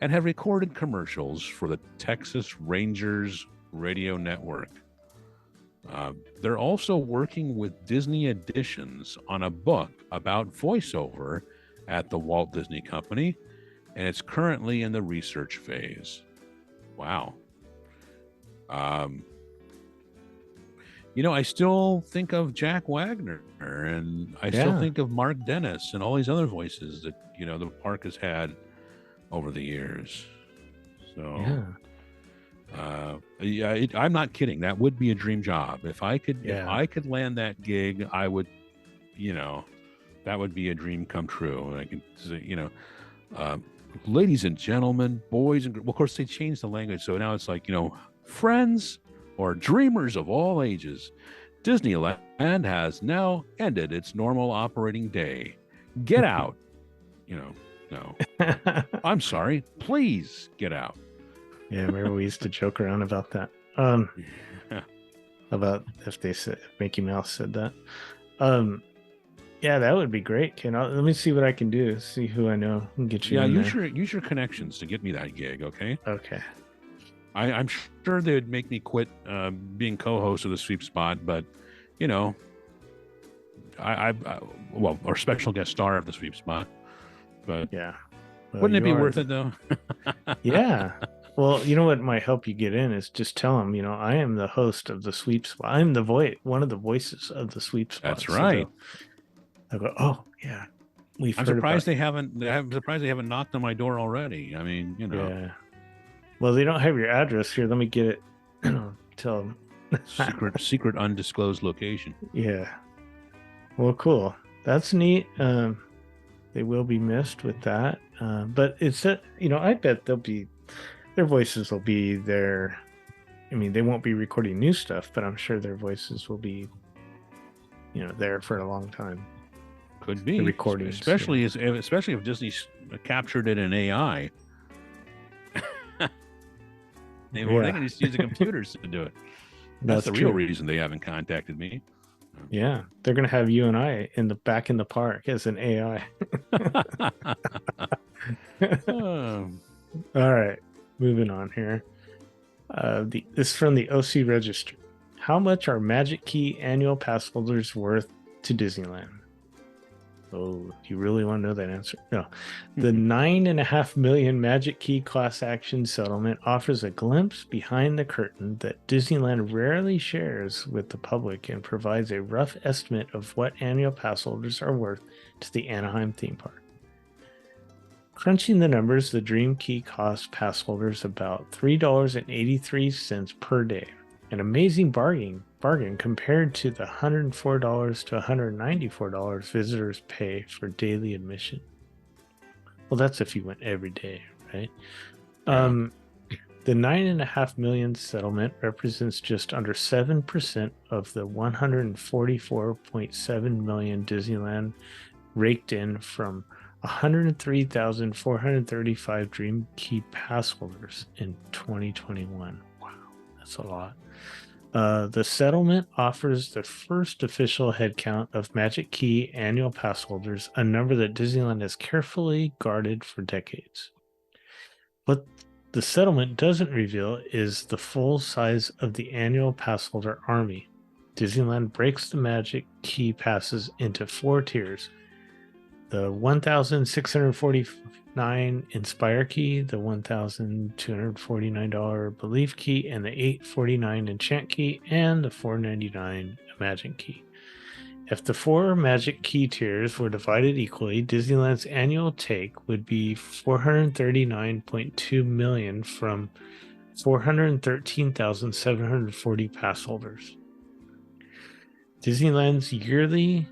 and have recorded commercials for the Texas Rangers radio network. They're also working with Disney Editions on a book about voiceover at the Walt Disney Company, and it's currently in the research phase. Wow. I still think of Jack Wagner, and I still think of Mark Dennis and all these other voices that, the park has had over the years. So, I'm not kidding. That would be a dream job. If I could land that gig, I would, that would be a dream come true. I could say, ladies and gentlemen, boys and of course they changed the language, so now it's like, friends or dreamers of all ages, Disneyland has now ended its normal operating day. Get out. No. I'm sorry. Please get out.
Yeah, remember we used to joke around about that. About if they said Mickey Mouse said that. Yeah, that would be great, Ken. Let me see what I can do. See who I know and get you.
Yeah,
in
use your connections to get me that gig, okay?
Okay.
I'm sure they would make me quit being co-host of the Sweep Spot, but or special guest star of the Sweep Spot. But
yeah,
wouldn't it be worth it though?
Yeah. Well, you know what might help you get in is just tell them, I am the host of the Sweep Spot. I'm the one of the voices of the Sweep Spot.
That's right.
I go, oh yeah,
I'm surprised they haven't. I'm surprised they haven't knocked on my door already. I mean,
Yeah. Well, they don't have your address here. Let me get it. Tell them.
secret undisclosed location.
Yeah. Well, cool. That's neat. They will be missed with that. But it's I bet their voices will be there. I mean, they won't be recording new stuff, but I'm sure their voices will be, there for a long time.
Could be
the recordings,
especially if Disney's captured it in AI. They can just use the computers to do it. That's the real reason they haven't contacted me.
Yeah, they're gonna have you and I back in the park as an AI. All right, moving on here. This is from the OC Register. How much are Magic Key annual pass holders worth to Disneyland? Oh, do you really want to know that answer? No. The $9.5 million Magic Key class action settlement offers a glimpse behind the curtain that Disneyland rarely shares with the public and provides a rough estimate of what annual pass holders are worth to the Anaheim theme park. Crunching the numbers, the Dream Key costs pass holders about $3.83 per day. An amazing bargain compared to the $104 to $194 visitors pay for daily admission. Well, that's if you went every day, right? Yeah. The $9.5 million settlement represents just under 7% of the $144.7 million Disneyland raked in from 103,435 Dream Key pass holders in 2021. Wow, that's a lot. The settlement offers the first official headcount of Magic Key annual pass holders, a number that Disneyland has carefully guarded for decades. What the settlement doesn't reveal is the full size of the annual pass holder army. Disneyland breaks the Magic Key passes into 4 tiers. The $1,649 Inspire Key, the $1,249 Belief Key, and the $849 Enchant Key, and the $499 Imagine Key. If the 4 Magic Key tiers were divided equally, Disneyland's annual take would be $439.2 million from 413,740 pass holders. Disneyland's yearly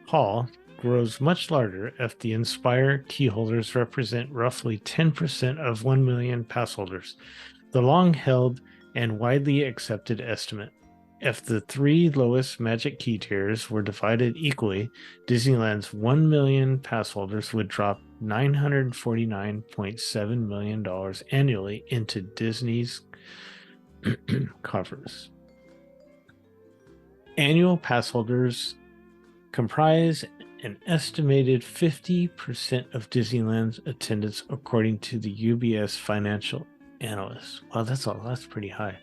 haul grows much larger if the Inspire key holders represent roughly 10% of 1 million pass holders, the long-held and widely accepted estimate. If the 3 lowest Magic Key tiers were divided equally, Disneyland's 1 million pass holders would drop $949.7 million annually into Disney's coffers. Annual pass holders comprise an estimated 50% of Disneyland's attendance, according to the UBS financial analyst. Wow, that's pretty high.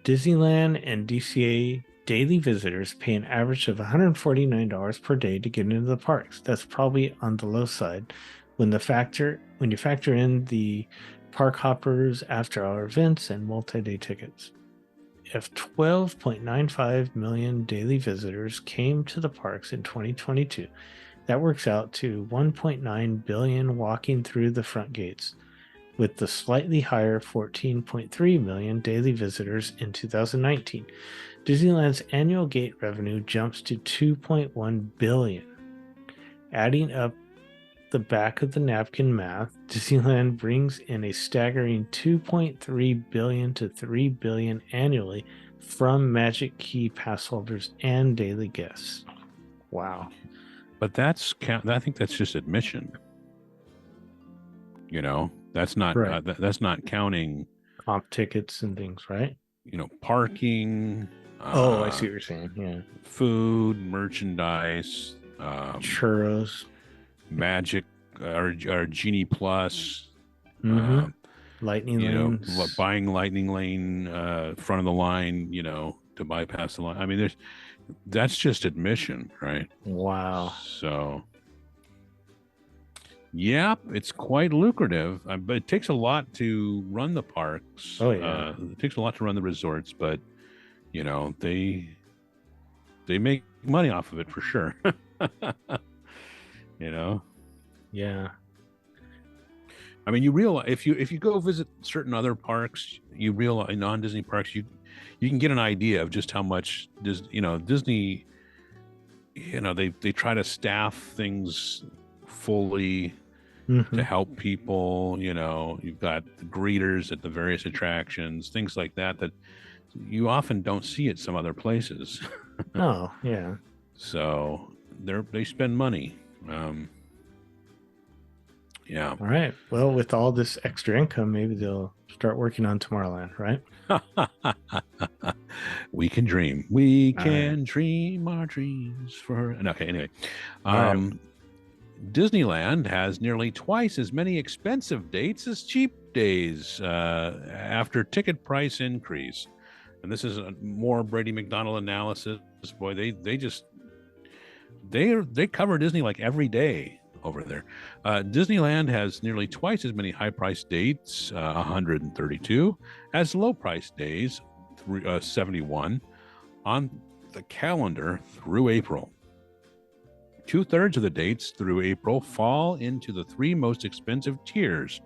Disneyland and DCA daily visitors pay an average of $149 per day to get into the parks. That's probably on the low side when you factor in the park hoppers, after-hour events, and multi-day tickets. If 12.95 million daily visitors came to the parks in 2022, that works out to 1.9 billion walking through the front gates, with the slightly higher 14.3 million daily visitors in 2019. Disneyland's annual gate revenue jumps to 2.1 billion. Adding up the back of the napkin math, Disneyland brings in a staggering 2.3 billion to 3 billion annually from Magic Key pass holders and daily guests. Wow.
But I think that's just admission. That's not
Right.
that's not counting
Comp tickets and things, right?
Parking.
I see what you're saying. Yeah.
Food, merchandise,
churros,
Magic or Genie Plus.
Lightning lanes.
Buying Lightning Lane, front of the line, to bypass the line. I mean, that's just admission, right?
Wow.
So, yeah, it's quite lucrative, but it takes a lot to run the parks.
Oh, yeah.
It takes a lot to run the resorts, but they make money off of it for sure.
Yeah.
I mean, you realize if you go visit certain other parks, you realize non-Disney parks, you can get an idea of just how much Disney, they try to staff things fully to help people. You've got the greeters at the various attractions, things like that you often don't see at some other places.
Oh, yeah.
So they spend money. Yeah.
All right. Well, with all this extra income, maybe they'll start working on Tomorrowland, right?
We can dream. We can dream our dreams for. Okay. Anyway, Disneyland has nearly twice as many expensive dates as cheap days after ticket price increase. And this is a more Brady McDonald analysis. Boy, they cover Disney like every day over there. Disneyland has nearly twice as many high-priced dates, 132, as low-priced days, 71, on the calendar through April. 2/3 of the dates through April fall into the 3 most expensive tiers,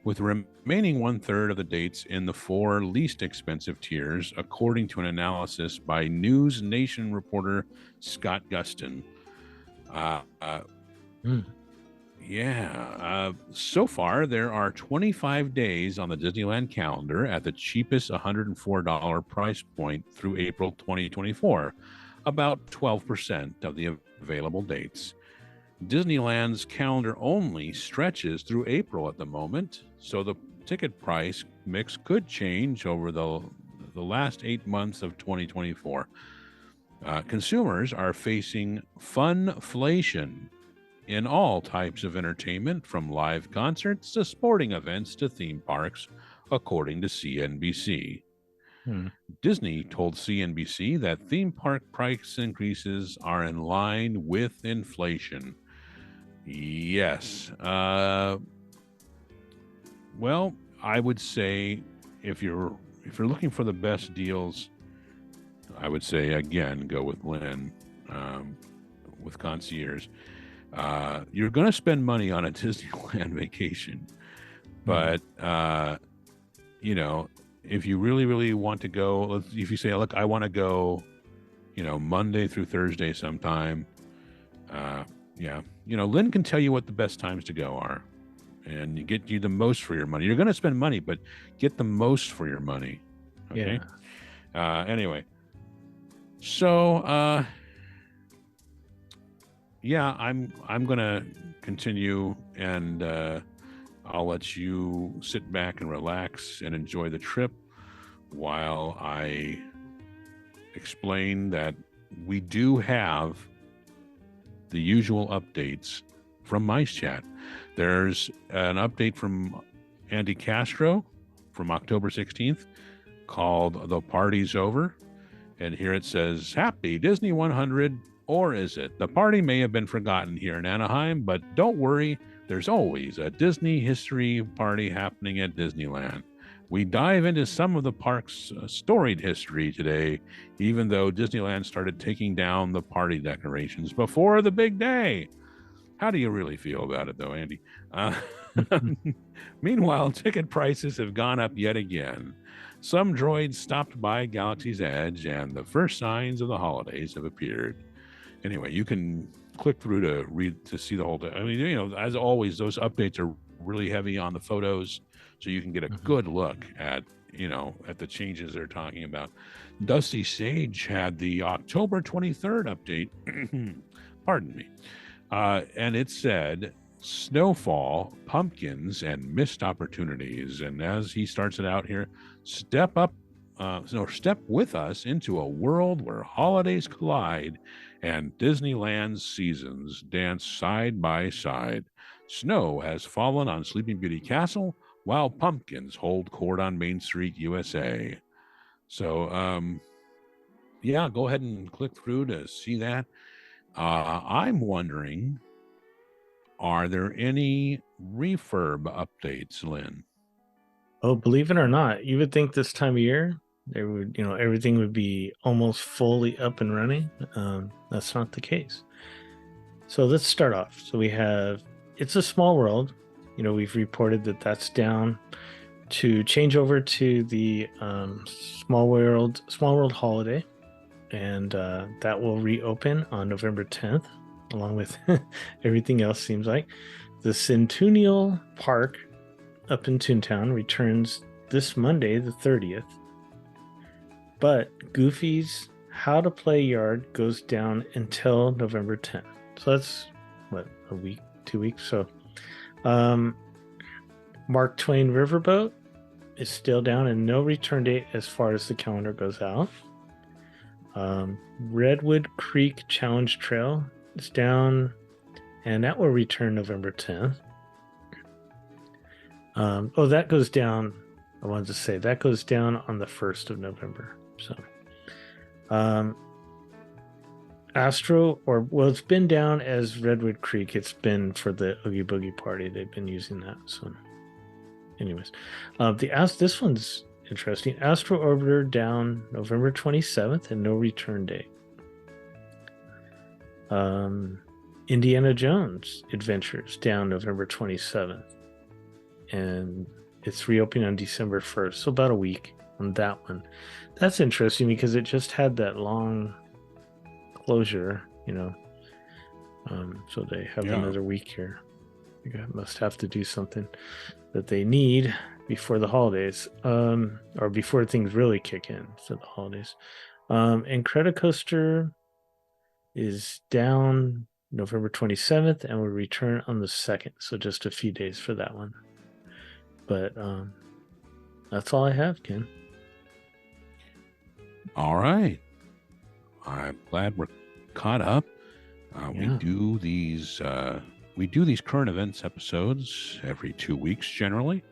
with the remaining 1/3 of the dates in the 4 least expensive tiers, according to an analysis by News Nation reporter Scott Gustin. So far, there are 25 days on the Disneyland calendar at the cheapest $104 price point through April 2024, about 12% of the available dates. Disneyland's calendar only stretches through April at the moment, so the ticket price mix could change over the last 8 months of 2024. Consumers are facing funflation in all types of entertainment, from live concerts to sporting events to theme parks, according to CNBC. Disney told CNBC that theme park price increases are in line with inflation. Yes. Well, I would say if you're looking for the best deals, I would say again go with Lynn, with Concierge. You're going to spend money on a Disneyland vacation, but if you really, really want to go, if you say, look, I want to go, Monday through Thursday sometime. Lynn can tell you what the best times to go are, and you get you the most for your money. You're going to spend money, but get the most for your money. Okay. Yeah. Anyway, so yeah, I'm gonna continue, and I'll let you sit back and relax and enjoy the trip while I explain that we do have the usual updates from Mice Chat. There's an update from Andy Castro from October 16th called The Party's Over. And here it says, Happy Disney 100, or is it? The party may have been forgotten here in Anaheim, but don't worry, there's always a Disney history party happening at Disneyland. We dive into some of the park's storied history today, even though Disneyland started taking down the party decorations before the big day. How do you really feel about it, though, Andy? Meanwhile, ticket prices have gone up yet again. Some droids stopped by Galaxy's Edge, and the first signs of the holidays have appeared. Anyway, you can click through to read to see the whole day. I mean, you know, as always, those updates are really heavy on the photos, so you can get a good look at, you know, at the changes they're talking about. Dusty Sage had the October 23rd update. Pardon me. And it said, snowfall, pumpkins, and missed opportunities. And as he starts it out here, step with us into a world where holidays collide and Disneyland's seasons dance side by side. Snow has fallen on Sleeping Beauty Castle, while pumpkins hold court on Main Street, USA. So, yeah, go ahead and click through to see that. I'm wondering, are there any refurb updates, Lynn?
Oh, believe it or not, you would think this time of year there would, you know, everything would be almost fully up and running. That's not the case. So let's start off. So we have It's a Small World. You know, we've reported that that's down to change over to the Small World holiday, and that will reopen on November 10th, along with everything else. Seems like the Centennial Park up in Toontown returns this Monday, the 30th. But Goofy's How to Play Yard goes down until November 10th. So that's, what, a week, 2 weeks? So Mark Twain Riverboat is still down and no return date as far as the calendar goes out. Redwood Creek Challenge Trail is down, and that will return November 10th. That goes down. I wanted to say that goes down on the 1st of November. So, it's been down as Redwood Creek. It's been for the Oogie Boogie Party. They've been using that. So, anyways, this one's interesting. Astro Orbiter down November 27th and no return date. Indiana Jones Adventures down November 27th. And it's reopening on December 1st. So about a week on that one. That's interesting because it just had that long closure, you know. So they have another week here. They must have to do something that they need before the holidays, or before things really kick in. So the holidays. And Credicoaster is down November 27th and will return on the 2nd. So just a few days for that one. But that's all I have, Ken.
All right. I'm glad we're caught up. We do these current events episodes every 2 weeks generally.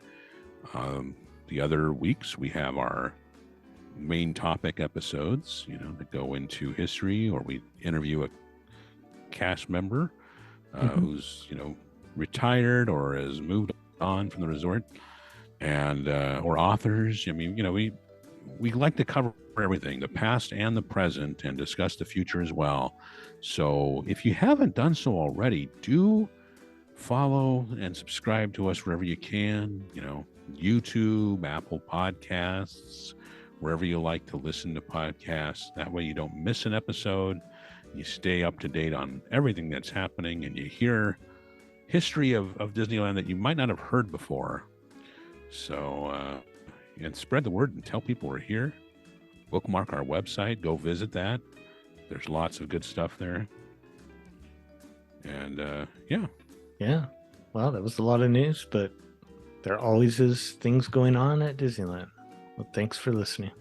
The other weeks we have our main topic episodes, you know, that go into history, or we interview a cast member who's, you know, retired or has moved on from the resort, and or authors. I mean, you know, we like to cover everything, the past and the present, and discuss the future as well. So if you haven't done so already, do follow and subscribe to us wherever you can, you know, YouTube, Apple Podcasts, wherever you like to listen to podcasts. That way you don't miss an episode. You stay up to date on everything that's happening, and you hear history of Disneyland that you might not have heard before. So, and spread the word and tell people we're here. Bookmark our website. Go visit that. There's lots of good stuff there. And yeah.
Yeah. Well, that was a lot of news, but there always is things going on at Disneyland. Well, thanks for listening.